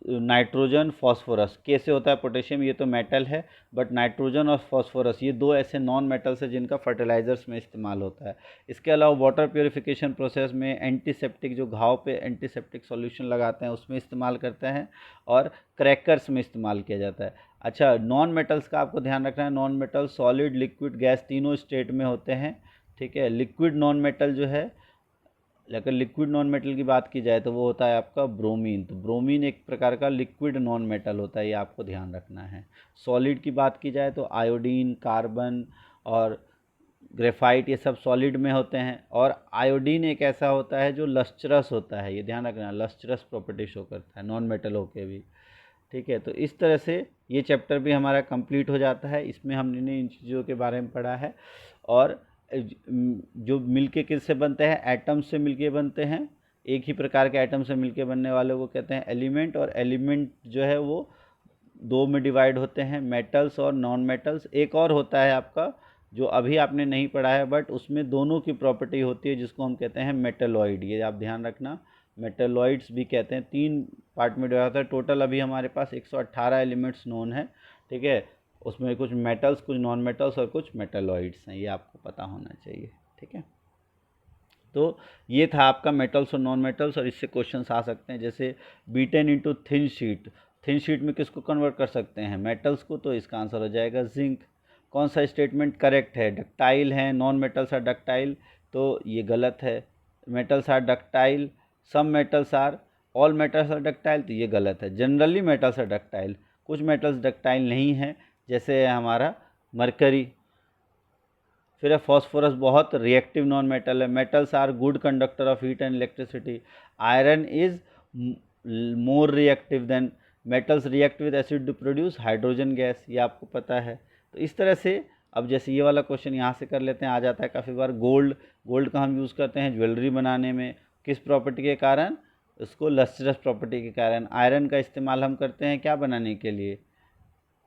नाइट्रोजन, फॉस्फोरस। के से होता है पोटेशियम, ये तो मेटल है, बट नाइट्रोजन और फॉस्फोरस ये 2 ऐसे नॉन मेटल्स हैं जिनका फर्टिलाइज़र्स में इस्तेमाल होता है। इसके अलावा वाटर प्योरिफिकेशन प्रोसेस में, एंटीसेप्टिक, जो घाव पे एंटीसेप्टिक सॉल्यूशन लगाते हैं उसमें इस्तेमाल करते हैं, और क्रैकर्स में इस्तेमाल किया जाता है। अच्छा, नॉन मेटल्स का आपको ध्यान रखना है। Non metal solid, liquid, gas तीनों स्टेट में होते हैं। ठीक है, लिक्विड नॉन मेटल जो है, अगर लिक्विड नॉन मेटल की बात की जाए तो वो होता है आपका ब्रोमीन। तो ब्रोमीन एक प्रकार का लिक्विड नॉन मेटल होता है, ये आपको ध्यान रखना है। सॉलिड की बात की जाए तो आयोडीन, कार्बन और ग्रेफाइट, ये सब सॉलिड में होते हैं। और आयोडीन एक ऐसा होता है जो लस्ट्रस होता है, ये ध्यान रखना, लस्ट्रस प्रॉपर्टी शो करता है नॉन मेटल होके भी। ठीक है, तो इस तरह से ये चैप्टर भी हमारा कंप्लीट हो जाता है। इसमें हमने इन चीज़ों के बारे में पढ़ा है। और जो मिलके किससे बनते हैं, एटम्स से मिलके बनते हैं। एक ही प्रकार के एटम से मिलके बनने वाले को कहते हैं एलिमेंट, और एलिमेंट जो है वो दो में डिवाइड होते हैं, मेटल्स और नॉन मेटल्स। एक और होता है आपका जो अभी आपने नहीं पढ़ा है, बट उसमें दोनों की प्रॉपर्टी होती है, जिसको हम कहते हैं मेटलॉइड। ये आप ध्यान रखना, मेटलॉइड्स भी कहते हैं। 3 पार्ट में डिवाइड होता है। टोटल अभी हमारे पास 118 एलिमेंट्स नोन है, ठीक है। उसमें कुछ मेटल्स, कुछ नॉन मेटल्स और कुछ मेटलॉइड्स हैं, ये आपको पता होना चाहिए, ठीक है। तो ये था आपका मेटल्स और नॉन मेटल्स, और इससे क्वेश्चंस आ सकते हैं, जैसे beaten into thin sheet. Thin sheet में किसको कन्वर्ट कर सकते हैं? मेटल्स को। तो इसका आंसर हो जाएगा जिंक। कौन सा स्टेटमेंट करेक्ट है? डक्टाइल हैं, नॉन मेटल्स आर डक्टाइल, तो ये गलत है। Metals are ductile, some metals are, all metals are ductile, तो ये गलत है। जनरली मेटल्स आर डक्टाइल, कुछ मेटल्स डक्टाइल नहीं है, जैसे हमारा मरकरी। फिर है फॉस्फोरस, बहुत रिएक्टिव नॉन मेटल है। Metals are good conductor of heat and electricity. Iron is more reactive than metals, react with acid to produce hydrogen gas, ये आपको पता है। तो इस तरह से अब जैसे ये वाला क्वेश्चन यहाँ से कर लेते हैं, आ जाता है काफ़ी बार। गोल्ड, गोल्ड का हम यूज़ करते हैं ज्वेलरी बनाने में, किस प्रॉपर्टी के कारण? उसको लस्ट्रस प्रॉपर्टी के कारण। आयरन का इस्तेमाल हम करते हैं क्या बनाने के लिए?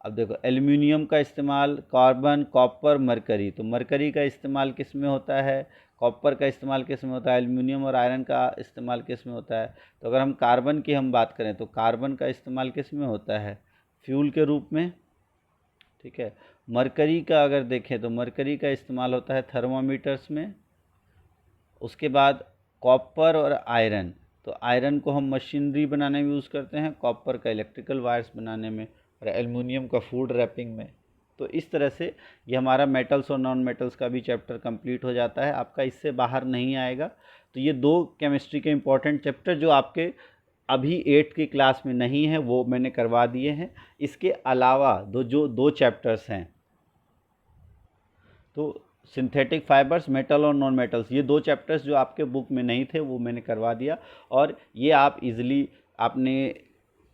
अब देखो, एल्युमिनियम का इस्तेमाल, कार्बन, कॉपर, मरकरी। तो मरकरी का इस्तेमाल किस में होता है? कॉपर का इस्तेमाल किस में होता है? एल्युमिनियम और आयरन का इस्तेमाल किस में होता है? तो अगर हम कार्बन की हम बात करें तो कार्बन का इस्तेमाल किस में होता है? फ्यूल के रूप में, ठीक है। मरकरी का अगर देखें तो मरकरी का इस्तेमाल होता है थर्मामीटर्स में। उसके बाद कॉपर और आयरन, तो आयरन को हम मशीनरी बनाने में यूज़ करते हैं, कॉपर का इलेक्ट्रिकल वायर्स बनाने में, और एल्युमिनियम का फूड रैपिंग में। तो इस तरह से ये हमारा मेटल्स और नॉन मेटल्स का भी चैप्टर कंप्लीट हो जाता है, आपका इससे बाहर नहीं आएगा। तो ये 2 केमिस्ट्री के इंपॉर्टेंट चैप्टर जो आपके अभी 8th की क्लास में नहीं है, वो मैंने करवा दिए हैं। इसके अलावा जो 2 चैप्टर्स हैं, तो सिंथेटिक फाइबर्स, मेटल और नॉन मेटल्स, ये 2 चैप्टर्स जो आपके बुक में नहीं थे वो मैंने करवा दिया, और ये आप इजीली आपने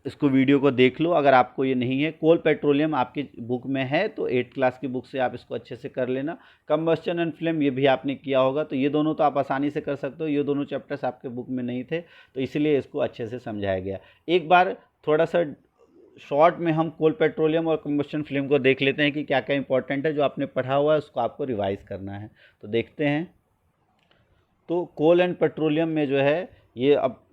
इसको वीडियो को देख लो। अगर आपको ये नहीं है, कोल पेट्रोलियम आपकी बुक में है तो 8th क्लास की बुक से आप इसको अच्छे से कर लेना। कंबस्चन एंड फ्लेम ये भी आपने किया होगा, तो ये दोनों तो आप आसानी से कर सकते हो। ये दोनों चैप्टर्स आपके बुक में नहीं थे, तो इसलिए इसको अच्छे से समझाया गया। एक बार थोड़ा सा शॉर्ट में हम कोल पेट्रोलियम और कंबस्चन फ्लेम को देख लेते हैं कि क्या क्या इंपॉर्टेंट है। जो आपने पढ़ा हुआ है उसको आपको रिवाइज करना है, तो देखते हैं। तो कोल एंड पेट्रोलियम में जो है ये अब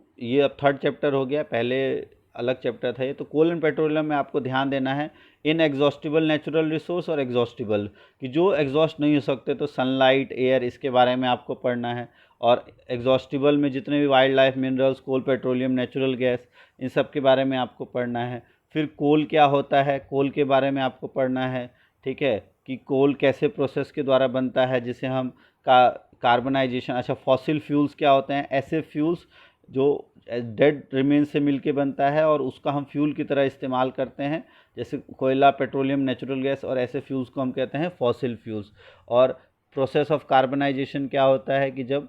3rd चैप्टर हो गया, पहले अलग चैप्टर था ये। तो कोल एंड पेट्रोलियम में आपको ध्यान देना है इन एग्जॉस्टिबल नेचुरल रिसोर्स और एग्जॉस्टिबल, कि जो एग्जॉस्ट नहीं हो सकते, तो सनलाइट, एयर, इसके बारे में आपको पढ़ना है। और एग्जॉस्टिबल में जितने भी वाइल्ड लाइफ मिनरल्स, कोल, पेट्रोलियम, नेचुरल गैस, इन सब के बारे में आपको पढ़ना है। फिर कोल क्या होता है, कोल के बारे में आपको पढ़ना है, ठीक है, कि कोल कैसे प्रोसेस के द्वारा बनता है, जिसे हम कार्बनाइजेशन। अच्छा, फॉसिल फ्यूल्स क्या होते हैं? ऐसे फ्यूल्स जो डेड रिमेन से मिलके बनता है और उसका हम फ्यूल की तरह इस्तेमाल करते हैं, जैसे कोयला, पेट्रोलियम, नेचुरल गैस, और ऐसे फ्यूल्स को हम कहते हैं फॉसिल फ्यूल्स। और प्रोसेस ऑफ कार्बनाइजेशन क्या होता है कि जब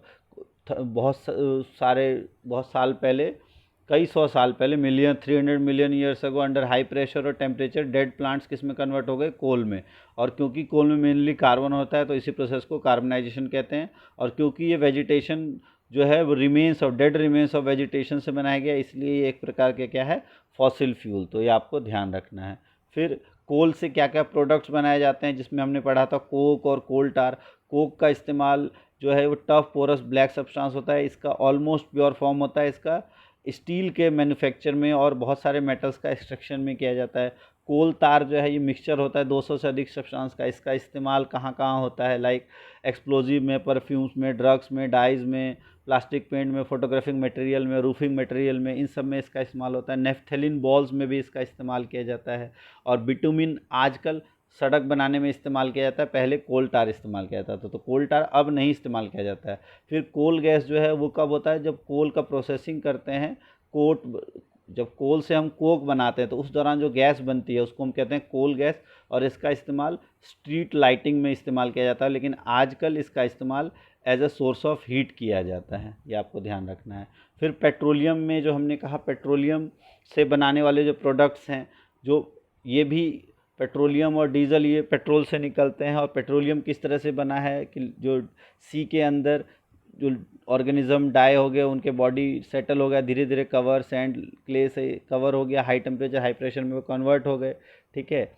बहुत साल पहले, कई 100 साल पहले, 300 million years ago, under high pressure और टेम्परेचर, डेड प्लांट्स किस में कन्वर्ट हो गए? कोल में। और क्योंकि कोल में मेनली कार्बन होता है, तो इसी प्रोसेस को कार्बनाइजेशन कहते हैं। और क्योंकि ये वेजिटेशन जो है वो remains of, dead remains of vegetation से बनाया गया, इसलिए ये एक प्रकार के क्या है? Fossil fuel. तो ये आपको ध्यान रखना है। फिर कोल से क्या क्या प्रोडक्ट्स बनाए जाते हैं, जिसमें हमने पढ़ा था कोक और कोल टार। कोक का इस्तेमाल जो है वो टफ पोरस ब्लैक सब्सटेंस होता है, इसका ऑलमोस्ट प्योर फॉर्म होता है इसका स्टील के मैन्युफैक्चर में और बहुत सारे मेटल्स का एक्सट्रैक्शन में किया जाता है। कोल तार जो है ये मिक्सचर होता है 200 से अधिक सब्सटेंस का। इसका इस्तेमाल कहाँ कहाँ होता है? लाइक एक्सप्लोजिव में, परफ्यूम्स में, ड्रग्स में, डाइज में, प्लास्टिक पेंट में, फोटोग्राफिक मटेरियल में, रूफिंग मटेरियल में, इन सब में इसका इस्तेमाल होता है। नेफ्थेलिन बॉल्स में भी इसका इस्तेमाल किया जाता है। और बिटुमिन आजकल सड़क बनाने में इस्तेमाल किया जाता है, पहले कोल टार इस्तेमाल किया जाता था, तो कोल टार अब नहीं इस्तेमाल किया जाता है। फिर कोल गैस जो है वो कब होता है? जब कोल का प्रोसेसिंग करते हैं, जब कोल से हम कोक बनाते हैं तो उस दौरान जो गैस बनती है उसको हम कहते हैं कोल गैस, और इसका इस्तेमाल स्ट्रीट लाइटिंग में इस्तेमाल किया जाता है। लेकिन आजकल इसका इस्तेमाल as a source of heat किया जाता है, ये आपको ध्यान रखना है। फिर पेट्रोलियम में जो हमने कहा, पेट्रोलियम से बनाने वाले जो प्रोडक्ट्स हैं, जो ये भी पेट्रोलियम और डीजल ये पेट्रोल से निकलते हैं। और पेट्रोलियम किस तरह से बना है कि जो सी के अंदर जो ऑर्गेनिज्म डाई हो गए, उनके बॉडी सेटल हो गया, धीरे धीरे कवर सैंड क्ले से कवर हो गया, हाई टेम्परेचर हाई प्रेशर में वो कन्वर्ट हो गए, ठीक है।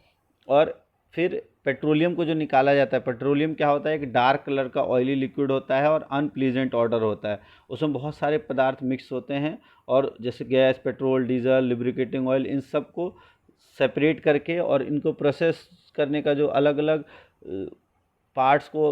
और फिर पेट्रोलियम को जो निकाला जाता है, पेट्रोलियम क्या होता है, एक डार्क कलर का ऑयली लिक्विड होता है और अनप्लीजेंट ऑर्डर होता है। उसमें बहुत सारे पदार्थ मिक्स होते हैं और जैसे gas, petrol, diesel, lubricating oil, इन सब को सेपरेट करके और इनको प्रोसेस करने का जो अलग अलग पार्ट्स को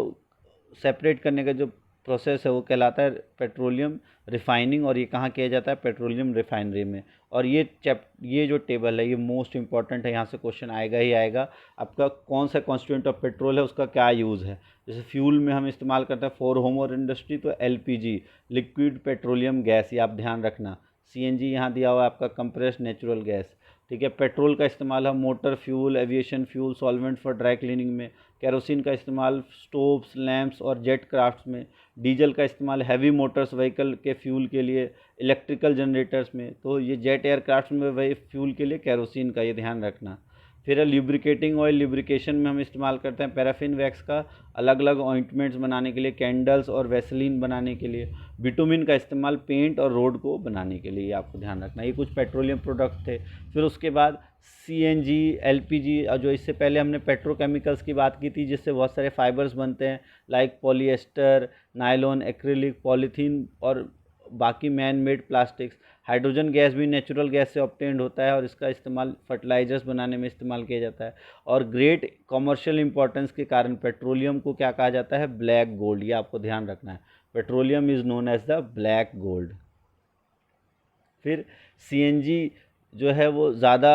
सेपरेट करने का जो प्रोसेस है वो कहलाता है पेट्रोलियम रिफाइनिंग। और ये कहाँ किया जाता है, पेट्रोलियम रिफाइनरी में। और ये जो टेबल है ये मोस्ट इंपॉर्टेंट है, यहाँ से क्वेश्चन आएगा ही आएगा। आपका कौन सा कॉन्स्टिट्यूएंट ऑफ पेट्रोल है, उसका क्या यूज़ है। जैसे फ्यूल में हम इस्तेमाल करते हैं फॉर होम और इंडस्ट्री, तो एलपीजी, लिक्विड पेट्रोलियम गैस, ये आप ध्यान रखना। सीएनजी यहाँ दिया हुआ है आपका, कंप्रेस्ड नेचुरल गैस, ठीक है। पेट्रोल का इस्तेमाल हम motor fuel, aviation fuel, solvent for dry cleaning में। केरोसिन का इस्तेमाल स्टोव्स, लैंप्स और जेट क्राफ्ट्स में। डीजल का इस्तेमाल हैवी मोटर्स व्हीकल के फ्यूल के लिए, इलेक्ट्रिकल जनरेटर्स में। तो ये जेट एयरक्राफ्ट में वही फ्यूल के लिए केरोसिन का, ये ध्यान रखना। फिर लिब्रिकेटिंग ऑयल, लिब्रिकेशन में हम इस्तेमाल करते हैं पैराफिन वैक्स का, अलग अलग ऑइंटमेंट्स बनाने के लिए, कैंडल्स और वैसलीन बनाने के लिए। बिटुमिन का इस्तेमाल पेंट और रोड को बनाने के लिए, आपको ध्यान रखना। ये कुछ पेट्रोलियम प्रोडक्ट थे। फिर उसके बाद सीएनजी, एलपीजी, और जो इससे पहले हमने पेट्रोकेमिकल्स की बात की थी जिससे बहुत सारे फाइबर्स बनते हैं, like polyester, nylon, acrylic, polythene और बाकी man made plastics. Hydrogen gas भी नेचुरल गैस से ऑब्टेन्ड होता है और इसका इस्तेमाल फर्टिलाइजर्स बनाने में इस्तेमाल किया जाता है। और ग्रेट कमर्शियल इंपॉर्टेंस के कारण पेट्रोलियम को क्या कहा जाता है, ब्लैक गोल्ड। ये आपको ध्यान रखना है, petroleum is known as the black gold. फिर सीएनजी जो है वो ज़्यादा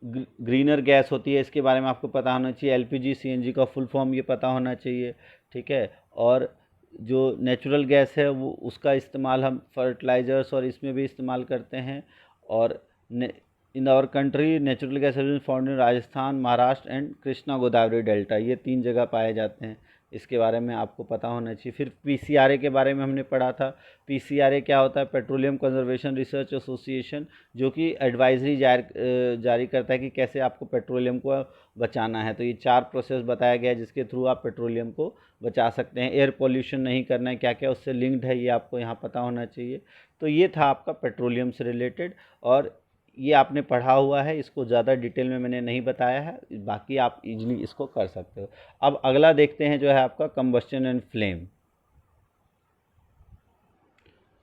ग्रीनर गैस होती है, इसके बारे में आपको पता होना चाहिए। एलपीजी, सीएनजी का फुल फॉर्म ये पता होना चाहिए, ठीक है। और जो नेचुरल गैस है वो उसका इस्तेमाल हम फर्टिलाइजर्स और इसमें भी इस्तेमाल करते हैं। और in our country natural gas has been found in Rajasthan, Maharashtra and Krishna Godavari delta, ये 3 जगह पाए जाते हैं। इसके बारे में आपको पता होना चाहिए। फिर पीसीआरए के बारे में हमने पढ़ा था। पीसीआरए क्या होता है, पेट्रोलियम कंजर्वेशन रिसर्च एसोसिएशन, जो कि एडवाइजरी जारी करता है कि कैसे आपको पेट्रोलियम को बचाना है। तो ये 4 प्रोसेस बताया गया है जिसके थ्रू आप पेट्रोलियम को बचा सकते हैं। एयर पॉल्यूशन नहीं करना है, क्या क्या उससे लिंक्ड है ये आपको यहाँ पता होना चाहिए। तो ये था आपका पेट्रोलियम से रिलेटेड, और ये आपने पढ़ा हुआ है, इसको ज़्यादा डिटेल में मैंने नहीं बताया है, बाकी आप इजीली इसको कर सकते हो। अब अगला देखते हैं जो है आपका कंबस्शन एंड फ्लेम।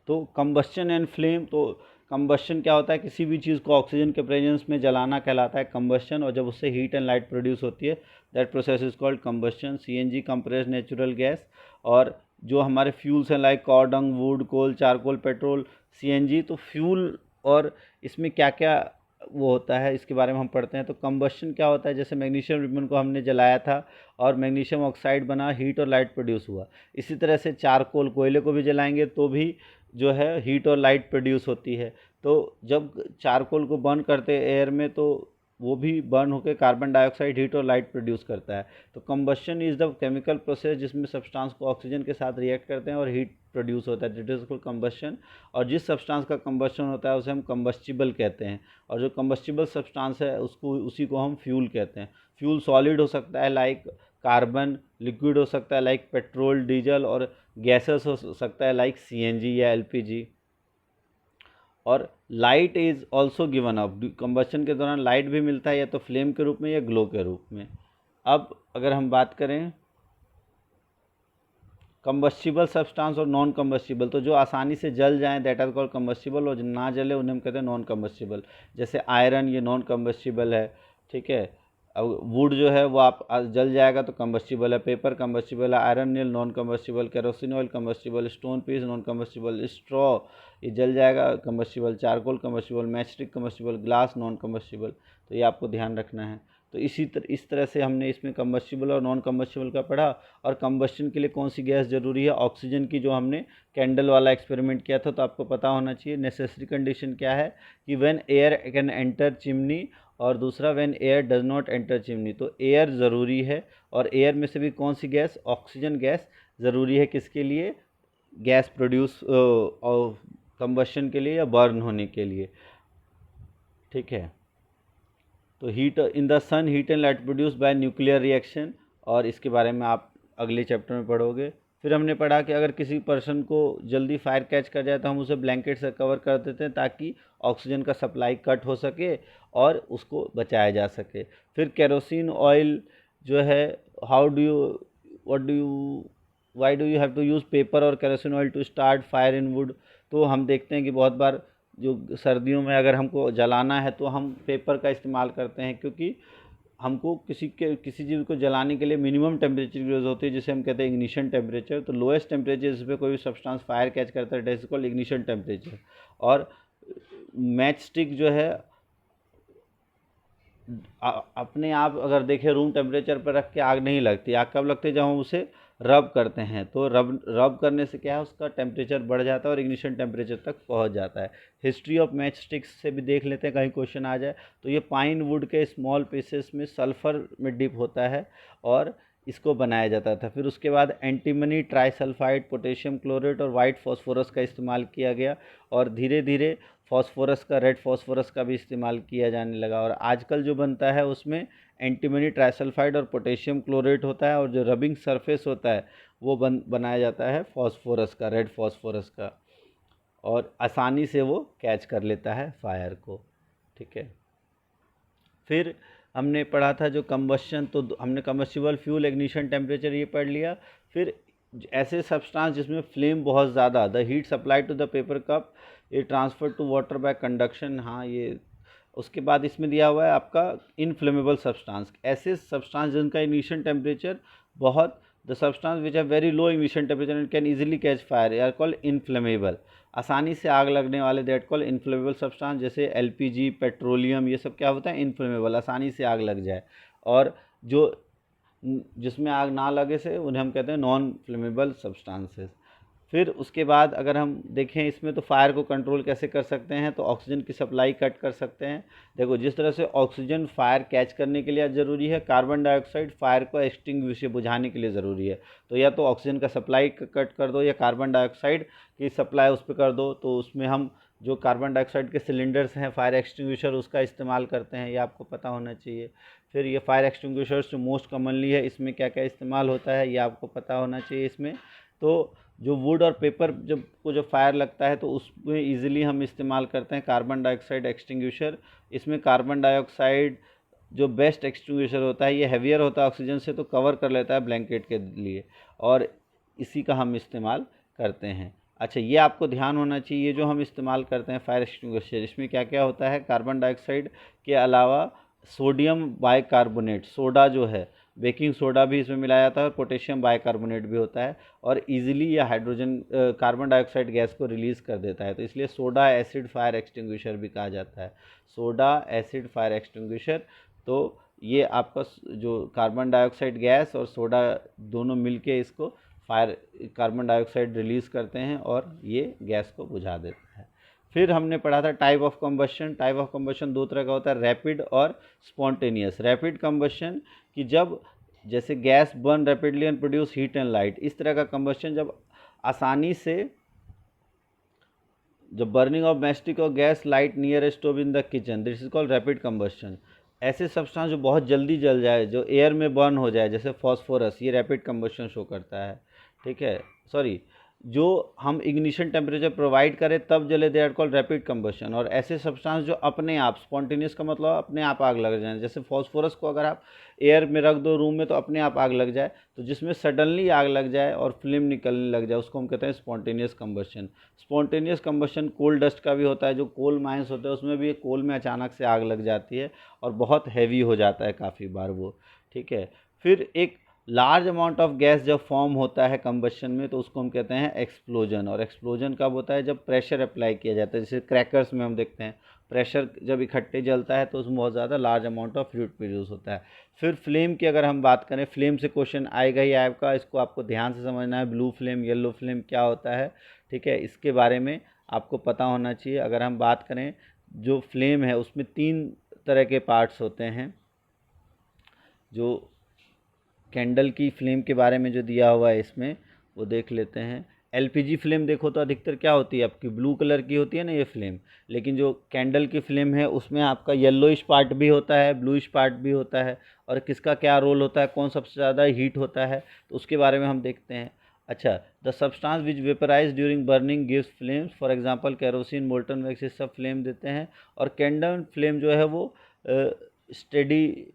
तो कंबस्शन एंड फ्लेम, तो कंबस्शन क्या होता है, किसी भी चीज़ को ऑक्सीजन के प्रेजेंस में जलाना कहलाता है कंबस्शन। और जब उससे हीट एंड लाइट प्रोड्यूस होती है, that process is called combustion. CNG, compressed natural gas. और जो हमारे फ्यूल्स हैं like cow dung, wood, coal, charcoal, petrol, CNG, तो फ्यूल और इसमें क्या क्या वो होता है इसके बारे में हम पढ़ते हैं। तो कंबस्शन क्या होता है, जैसे मैग्नीशियम रिबन को हमने जलाया था और मैग्नीशियम ऑक्साइड बना, हीट और लाइट प्रोड्यूस हुआ। इसी तरह से चारकोल, कोयले को भी जलाएंगे तो भी जो है हीट और लाइट प्रोड्यूस होती है। तो जब चारकोल को बर्न करते हैं एयर में तो वो भी बर्न होकर कार्बन डाइऑक्साइड, हीट और लाइट प्रोड्यूस करता है। तो combustion is the chemical process जिसमें सब्सटेंस को ऑक्सीजन के साथ रिएक्ट करते हैं और हीट प्रोड्यूस होता है, दैट इज कॉल्ड कंबस्शन। और जिस सब्सटेंस का कंबस्शन होता है उसे हम कंबस्टिबल कहते हैं। और जो कंबस्टिबल सब्सटेंस है उसको उसी को हम फ्यूल कहते हैं। फ्यूल सॉलिड हो सकता है लाइक कार्बन, लिक्विड हो सकता है लाइक पेट्रोल, डीजल, और गैसेस हो सकता है लाइक सीएनजी या एलपीजी। और light is also given up, combustion के दौरान लाइट भी मिलता है, या तो फ्लेम के रूप में या ग्लो के रूप में। अब अगर हम बात करें कंबस्टिबल सब्सटेंस और नॉन कंबस्टिबल, तो जो आसानी से जल जाएं दैट आर कॉल्ड कंबस्टिबल, और जो ना जले उन्हें हम कहते हैं नॉन कंबस्टिबल। जैसे आयरन, ये नॉन कंबस्टिबल है, ठीक है। अब वुड जो है वो आप जल जाएगा तो कंबस्टिबल है। पेपर कंबस्टिबल है, iron nail non combustible, kerosene oil combustible, stone piece non combustible, straw ये जल जाएगा combustible, charcoal combustible, matchstick combustible, glass non combustible. तो ये आपको ध्यान रखना है। तो इस तरह से हमने इसमें कंबस्टिबल और नॉन कंबस्टिबल का पढ़ा। और कंबस्शन के लिए कौन सी गैस ज़रूरी है, ऑक्सीजन की, जो हमने कैंडल वाला एक्सपेरिमेंट किया था, तो आपको पता होना चाहिए। नेसेसरी कंडीशन क्या है कि when air can enter chimney, और दूसरा when air does not enter chimney. तो एयर ज़रूरी है, और एयर में से भी कौन सी गैस, ऑक्सीजन गैस ज़रूरी है, किसके लिए, गैस प्रोड्यूस कंबस्शन के लिए या बर्न होने के लिए, ठीक है। तो heat in the sun, heat and light produce by nuclear reaction, और इसके बारे में आप अगले चैप्टर में पढ़ोगे। फिर हमने पढ़ा कि अगर किसी पर्सन को जल्दी फायर कैच कर जाए तो हम उसे ब्लैंकेट से कवर कर देते हैं ताकि ऑक्सीजन का सप्लाई कट हो सके और उसको बचाया जा सके। फिर केरोसिन ऑयल जो है, how do you what do you why do you have to use paper और kerosene oil to start fire in wood. तो हम देखते हैं कि बहुत बार जो सर्दियों में अगर हमको जलाना है तो हम पेपर का इस्तेमाल करते हैं, क्योंकि हमको किसी चीज़ को जलाने के लिए मिनिमम टेम्परेचर की यूज़ होती है, जिसे हम कहते हैं इग्निशन टेम्परेचर। तो लोएस्ट टेम्परेचर जिस पे कोई भी सब्सटेंस फायर कैच करता है, that is called ignition temperature. और मैच स्टिक जो है अपने आप अगर देखें रूम टेम्परेचर पर रख के आग नहीं लगती। आग कब लगती है? जब हम उसे रब करते हैं। तो रब करने से क्या है, उसका टेम्परेचर बढ़ जाता है और इग्निशन टेम्परेचर तक पहुंच जाता है। हिस्ट्री ऑफ मैच स्टिक्स से भी देख लेते हैं, कहीं क्वेश्चन आ जाए तो। ये पाइन वुड के स्मॉल पीसेस में सल्फ़र में डिप होता है और इसको बनाया जाता था। फिर उसके बाद एंटीमनी, ट्राइसल्फाइड, पोटेशियम क्लोरेट और वाइट फॉस्फोरस का इस्तेमाल किया गया और धीरे धीरे फॉस्फोरस का, रेड फॉस्फोरस का भी इस्तेमाल किया जाने लगा। और आजकल जो बनता है उसमें एंटीमनी, ट्राइसल्फाइड और पोटेशियम क्लोरेट होता है, और जो रबिंग सरफेस होता है वो बनाया जाता है फॉस्फोरस का, रेड फॉस्फोरस का, और आसानी से वो कैच कर लेता है फायर को। ठीक है। फिर हमने पढ़ा था जो कंबशन, तो हमने कंबस्टिबल फ्यूल, इग्निशन टेम्परेचर ये पढ़ लिया। फिर ऐसे सब्सटेंस जिसमें फ्लेम बहुत ज़्यादा, the heat supply to the paper cup ये transfer to water by conduction. हाँ, ये उसके बाद इसमें दिया हुआ है आपका इनफ्लेमेबल सब्सटेंस, ऐसे सब्सटेंस जिनका इग्निशन टेम्परेचर बहुत, the substance which have very low ignition temperature and can easily catch fire are called inflammable. आसानी से आग लगने वाले दैट कॉल इनफ्लेमेबल सब्सटेंस, जैसे एलपीजी, पेट्रोलियम, ये सब क्या होता है? इनफ्लेमेबल, आसानी से आग लग जाए। और जो जिसमें आग ना लगे से उन्हें हम कहते हैं नॉन फ्लेमेबल सब्सटेंसेस। फिर उसके बाद अगर हम देखें इसमें तो फायर को कंट्रोल कैसे कर सकते हैं, तो ऑक्सीजन की सप्लाई कट कर सकते हैं। देखो, जिस तरह से ऑक्सीजन फायर कैच करने के लिए ज़रूरी है, कार्बन डाइऑक्साइड फायर को एक्सटिंग्विश, बुझाने के लिए ज़रूरी है। तो या तो ऑक्सीजन का सप्लाई कट कर दो या कार्बन डाइऑक्साइड की सप्लाई उस पर कर दो। तो उसमें हम जो कार्बन डाइऑक्साइड के सिलेंडर्स हैं फायर एक्सटिंग्विशर, उसका इस्तेमाल करते हैं, ये आपको पता होना चाहिए। फिर ये फायर एक्सटिंग्विशर्स जो मोस्ट कॉमनली है, इसमें क्या क्या इस्तेमाल होता है ये आपको पता होना चाहिए इसमें। तो जो वुड और पेपर जब फायर लगता है तो उसमें ईजिली हम इस्तेमाल करते हैं कार्बन डाइऑक्साइड एक्सटिंग्विशर। इसमें कार्बन डाइऑक्साइड जो बेस्ट एक्सटिंग्विशर होता है, ये हैवियर होता है ऑक्सीजन से, तो कवर कर लेता है ब्लैंकेट के लिए, और इसी का हम इस्तेमाल करते हैं। अच्छा, ये आपको ध्यान होना चाहिए, ये जो हम इस्तेमाल करते हैं फायर एक्सटिंग्विशर, इसमें क्या क्या होता है? कार्बन डाइऑक्साइड के अलावा सोडियम बाइकार्बोनेट, सोडा जो है, बेकिंग सोडा भी इसमें मिलाया जाता है, और पोटेशियम बाइकार्बोनेट भी होता है, और इजीली यह हाइड्रोजन कार्बन डाइऑक्साइड गैस को रिलीज़ कर देता है। तो इसलिए सोडा एसिड फायर एक्सटिंग्विशर भी कहा जाता है, सोडा एसिड फायर एक्सटिंग्विशर। तो ये आपका जो कार्बन डाइऑक्साइड गैस और सोडा दोनों मिलके इसको कार्बन डाइऑक्साइड रिलीज़ करते हैं और ये गैस को बुझा देता है। फिर हमने पढ़ा था type of combustion. Type of combustion दो तरह का होता है, रैपिड और स्पॉन्टेनियस। रैपिड कंबशन कि जब जैसे gas burn rapidly and produce heat and light, इस तरह का कंबशन जब आसानी से, जब बर्निंग ऑफ मैस्टिक और gas light near stove in the kitchen, this is called rapid combustion. ऐसे सब्सटेंस जो बहुत जल्दी जल जाए, जो एयर में बर्न हो जाए, जैसे फॉस्फोरस, ये रैपिड कंबशन शो करता है। ठीक है, सॉरी, जो हम इग्निशन टेम्परेचर प्रोवाइड करें तब जले, they are called rapid combustion. और ऐसे सब्सटेंस जो अपने आप, स्पॉन्टेनियस का मतलब अपने आप आग लग जाए, जैसे फॉस्फोरस को अगर आप एयर में रख दो रूम में तो अपने आप आग लग जाए, तो जिसमें सडनली आग लग जाए और फ्लेम निकलने लग जाए, उसको हम कहते हैं spontaneous combustion. Spontaneous combustion coal dust का भी होता है, जो कोल माइंस होते हैं उसमें भी कोल में अचानक से आग लग जाती है और बहुत हैवी हो जाता है काफ़ी बार वो। ठीक है। फिर एक लार्ज अमाउंट ऑफ गैस जब फॉर्म होता है कंबशन में, तो उसको हम कहते हैं एक्सप्लोजन। और एक्सप्लोजन कब होता है? जब प्रेशर अप्लाई किया जाता है, जैसे क्रैकर्स में हम देखते हैं प्रेशर जब इकट्ठे जलता है तो उसमें बहुत ज़्यादा large amount of fluid produce होता है। फिर फ्लेम की अगर हम बात करें, फ्लेम से क्वेश्चन आएगा ही आपका, इसको आपको ध्यान से समझना है। ब्लू फ्लेम, येलो फ्लेम क्या होता है, ठीक है, इसके बारे में आपको पता होना चाहिए। अगर हम बात करें जो फ्लेम है उसमें 3 तरह के पार्ट्स होते हैं। जो कैंडल की फ्लेम के बारे में जो दिया हुआ है इसमें वो देख लेते हैं। एलपीजी फ्लेम देखो तो अधिकतर क्या होती है आपकी, ब्लू कलर की होती है ना ये फ्लेम, लेकिन जो कैंडल की फ्लेम है उसमें आपका येलोइश पार्ट भी होता है, ब्लूइश पार्ट भी होता है। और किसका क्या रोल होता है, कौन सबसे ज़्यादा हीट होता है, तो उसके बारे में हम देखते हैं। अच्छा, the substance which vaporise during burning gives flames, for example kerosene, molten wax, ये सब फ्लेम देते हैं। और कैंडल फ्लेम जो है वो स्टेडी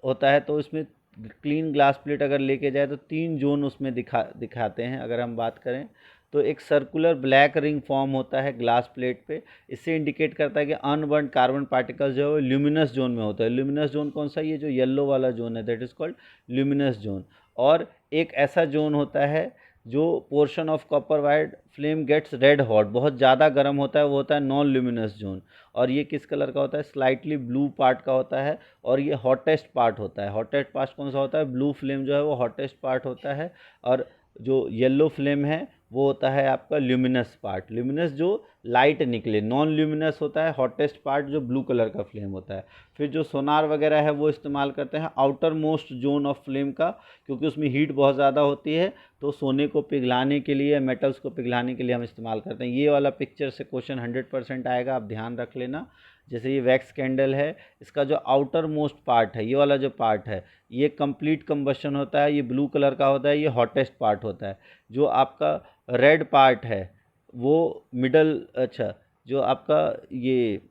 होता है। तो इसमें क्लीन ग्लास प्लेट अगर लेके जाए तो 3 जोन उसमें दिखाते हैं। अगर हम बात करें तो एक सर्कुलर ब्लैक रिंग फॉर्म होता है ग्लास प्लेट पे। इससे इंडिकेट करता है कि अनबर्न कार्बन पार्टिकल्स जो है वो ल्यूमिनस जोन में होता है। ल्यूमिनस जोन कौन सा? ये जो येलो वाला जोन है, that is called luminous zone. और एक ऐसा जोन होता है जो portion of copper wire flame gets red hot, बहुत ज़्यादा गर्म होता है, वो होता है नॉन ल्यूमिनस जोन। और ये किस कलर का होता है? स्लाइटली ब्लू पार्ट का होता है। और ये हॉटेस्ट पार्ट होता है। हॉटेस्ट पार्ट कौन सा होता है? ब्लू फ्लेम जो है वो हॉटेस्ट पार्ट होता है। और जो येलो फ्लेम है वो होता है आपका ल्यूमिनस पार्ट। ल्यूमिनस जो लाइट निकले, नॉन ल्यूमिनस होता है हॉटेस्ट पार्ट जो ब्लू कलर का फ्लेम होता है। फिर जो सोनार वगैरह है वो इस्तेमाल करते हैं outer most zone of flame का, क्योंकि उसमें हीट बहुत ज़्यादा होती है। तो सोने को पिघलाने के लिए, मेटल्स को पिघलाने के लिए हम इस्तेमाल करते हैं। ये वाला पिक्चर से क्वेश्चन 100% आएगा, आप ध्यान रख लेना। जैसे ये वैक्स कैंडल है, इसका जो आउटर मोस्ट पार्ट है, ये वाला जो पार्ट है, ये कंप्लीट कंबशन होता है, ये ब्लू कलर का होता है, ये हॉटेस्ट पार्ट होता है। जो आपका रेड पार्ट है वो मिडल, अच्छा, जो आपका ये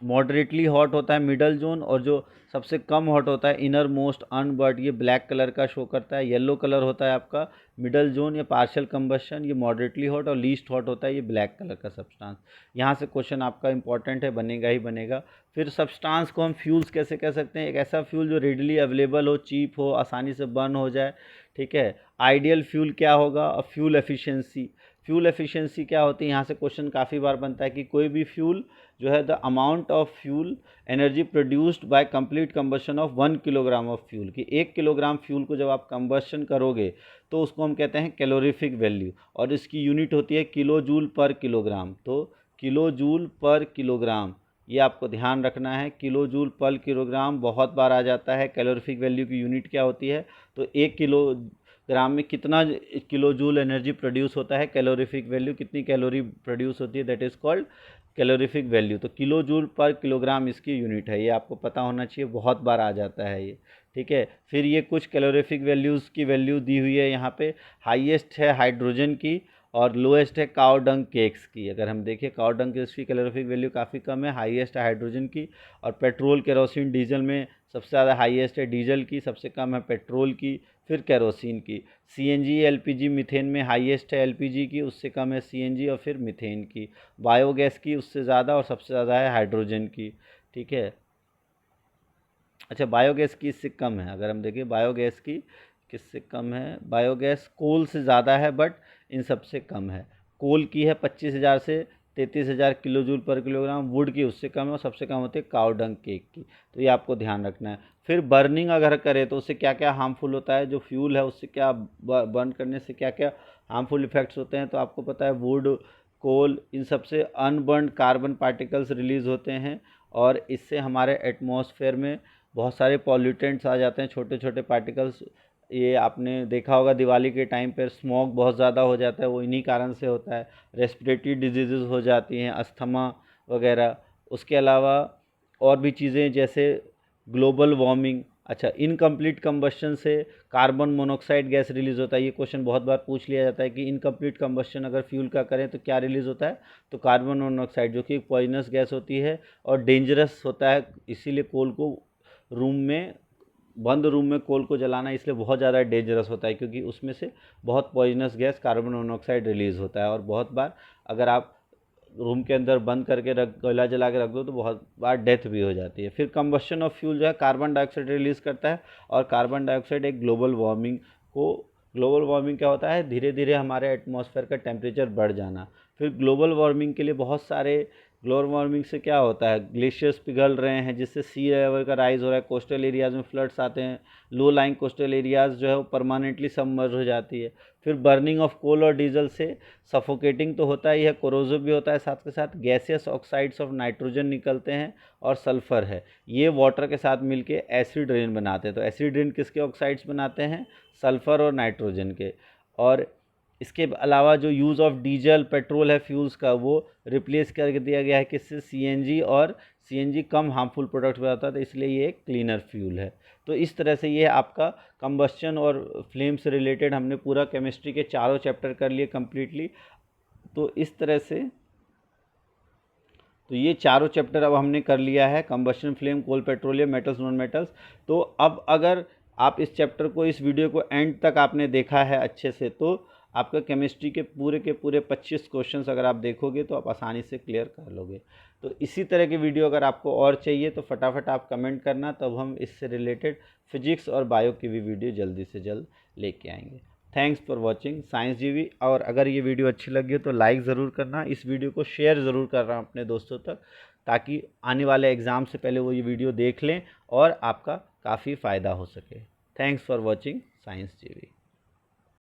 मॉडरेटली हॉट होता है मिडल जोन, और जो सबसे कम हॉट होता है इनर मोस्ट अनबर्ट, ये ब्लैक कलर का शो करता है। येलो कलर होता है आपका मिडल जोन या पार्शियल कंबशन, ये मॉडरेटली हॉट, और लीस्ट हॉट होता है ये ब्लैक कलर का सब्सटेंस। यहाँ से क्वेश्चन आपका इंपॉर्टेंट है, बनेगा ही बनेगा। फिर सब्सटेंस को हम फ्यूल्स कैसे कह सकते हैं? एक ऐसा फ्यूल जो रेडली अवेलेबल हो, चीप हो, आसानी से बर्न हो जाए, ठीक है। आइडियल फ्यूल क्या होगा? और फ्यूल एफिशिएंसी। फ्यूल एफिशिएंसी क्या होती है? यहाँ से क्वेश्चन काफ़ी बार बनता है कि कोई भी फ्यूल जो है, the amount of fuel energy produced by complete combustion of 1 kilogram of fuel, कि 1 किलोग्राम फ्यूल को जब आप कंबशन करोगे तो उसको हम कहते हैं कैलोरीफिक वैल्यू, और इसकी यूनिट होती है किलो जूल पर किलोग्राम। तो किलो जूल पर किलोग्राम, ये आपको ध्यान रखना है। किलो जूल पर किलोग्राम बहुत बार आ जाता है। कैलोरीफिक वैल्यू की यूनिट क्या होती है? तो 1 किलोग्राम में कितना किलो जूल एनर्जी प्रोड्यूस होता है, कैलोरीफिक वैल्यू कितनी कैलोरी प्रोड्यूस होती है, that is called calorific value. तो किलो जूल पर किलोग्राम इसकी यूनिट है, ये आपको पता होना चाहिए, बहुत बार आ जाता है ये, ठीक है। फिर ये कुछ कैलोरीफिक वैल्यूज़ की वैल्यू दी हुई है यहाँ पे। हाईएस्ट है हाइड्रोजन की और लोएस्ट है काउ डंग केक्स की। अगर हम देखें काउ डंग केक्स की कैलोरीफिक वैल्यू काफ़ी कम है, हाईएस्ट है हाइड्रोजन की। और पेट्रोल, केरोसिन, डीजल में सबसे ज़्यादा हाईएस्ट है डीजल की, सबसे कम है पेट्रोल की, फिर केरोसिन की। सीएनजी, एलपीजी, मीथेन में हाईएस्ट है एलपीजी की, उससे कम है सीएनजी, और फिर मीथेन की। बायोगैस की उससे ज़्यादा, और सबसे ज़्यादा है हाइड्रोजन की, ठीक है। अच्छा, बायोगैस की इससे कम है। अगर हम देखें बायोगैस की किससे कम है? बायोगैस कोल से ज़्यादा है, बट इन सबसे कम है। कोल की है 25,000 से 33,000 किलो जूल पर किलोग्राम, वुड की उससे कम है, और सबसे कम होती है काउ डंग केक की। तो ये आपको ध्यान रखना है। फिर बर्निंग अगर करें तो उससे क्या क्या हार्मफुल होता है? जो फ्यूल है उससे क्या, बर्न करने से क्या क्या हार्मफुल इफेक्ट्स होते हैं? तो आपको पता है वुड, कोल, इन सबसे अनबर्न कार्बन पार्टिकल्स रिलीज होते हैं, और इससे हमारे एटमॉस्फेयर में बहुत सारे पॉल्यूटेंट्स आ जाते हैं, छोटे छोटे पार्टिकल्स। ये आपने देखा होगा दिवाली के टाइम पर स्मॉग बहुत ज़्यादा हो जाता है, वो इन्हीं कारण से होता है। रेस्पिरेटरी डिजीज़ हो जाती हैं, अस्थमा वगैरह। उसके अलावा और भी चीज़ें जैसे ग्लोबल वार्मिंग। अच्छा, इनकम्प्लीट कंबशन से कार्बन मोनोऑक्साइड गैस रिलीज़ होता है। ये क्वेश्चन बहुत बार पूछ लिया जाता है कि इनकम्प्लीट कंबशन अगर फ्यूल का करें तो क्या रिलीज़ होता है? तो कार्बन मोनोऑक्साइड, जो कि एक पॉइजनस गैस होती है और डेंजरस होता है। इसीलिए कोल को रूम में, बंद रूम में कोल को जलाना इसलिए बहुत ज़्यादा डेंजरस होता है, क्योंकि उसमें से बहुत poisonous gas carbon monoxide release होता है। और बहुत बार अगर आप रूम के अंदर बंद करके कोयला जला के रख दो तो बहुत बार डेथ भी हो जाती है। फिर कंबशन ऑफ फ्यूल जो है कार्बन डाइऑक्साइड रिलीज़ करता है, और कार्बन डाइऑक्साइड एक ग्लोबल वार्मिंग को, ग्लोबल वार्मिंग क्या होता है? धीरे धीरे हमारे एटमॉस्फेयर का टेम्परेचर बढ़ जाना। फिर ग्लोबल वार्मिंग के लिए बहुत सारे, ग्लोबल वार्मिंग से क्या होता है? ग्लेशियर्स पिघल रहे हैं, जिससे सी लेवल का राइज हो रहा है, कोस्टल एरियाज़ में फ्लड्स आते हैं, लो लाइंग कोस्टल एरियाज़ जो है वो परमानेंटली सबमर्ज हो जाती है। फिर बर्निंग ऑफ कोल और डीजल से सफोकेटिंग तो होता ही है, कोरोसिव भी होता है, साथ के साथ गैसियस ऑक्साइड्स ऑफ नाइट्रोजन निकलते हैं, और सल्फ़र है, ये वाटर के साथ मिलके एसिड रेन बनाते हैं। तो एसिड रेन किसके ऑक्साइड्स बनाते हैं? सल्फ़र और नाइट्रोजन के। और इसके अलावा जो यूज़ ऑफ डीजल, पेट्रोल है फ्यूल्स का, वो रिप्लेस कर दिया गया है किससे? सीएनजी और सीएनजी कम हार्मफुल प्रोडक्ट बनाता है, तो इसलिए ये एक क्लीनर फ्यूल है। तो इस तरह से ये आपका कंबस्शन और फ्लेम से रिलेटेड हमने पूरा केमिस्ट्री के चारों चैप्टर कर लिए कंप्लीटली। तो इस तरह से तो ये चारों चैप्टर अब हमने कर लिया है, कंबस्शन, फ्लेम, कोल, पेट्रोलियम, मेटल्स, नॉन मेटल्स। तो अब अगर आप इस चैप्टर को, इस वीडियो को एंड तक आपने देखा है अच्छे से, तो आपका केमिस्ट्री के पूरे 25 क्वेश्चंस अगर आप देखोगे तो आप आसानी से क्लियर कर लोगे। तो इसी तरह की वीडियो अगर आपको और चाहिए तो फटाफट आप कमेंट करना, तब हम इससे रिलेटेड फिजिक्स और बायो की भी वीडियो जल्दी से जल्द लेके आएंगे। थैंक्स फॉर वॉचिंग साइंस जीवी। और अगर ये वीडियो अच्छी लगी हो तो लाइक ज़रूर करना, इस वीडियो को शेयर ज़रूर कर रहा हूँ अपने दोस्तों तक, ताकि आने वाले एग्ज़ाम से पहले वो ये वीडियो देख लें और आपका काफ़ी फ़ायदा हो सके। थैंक्स फॉर वॉचिंग साइंस जीवी।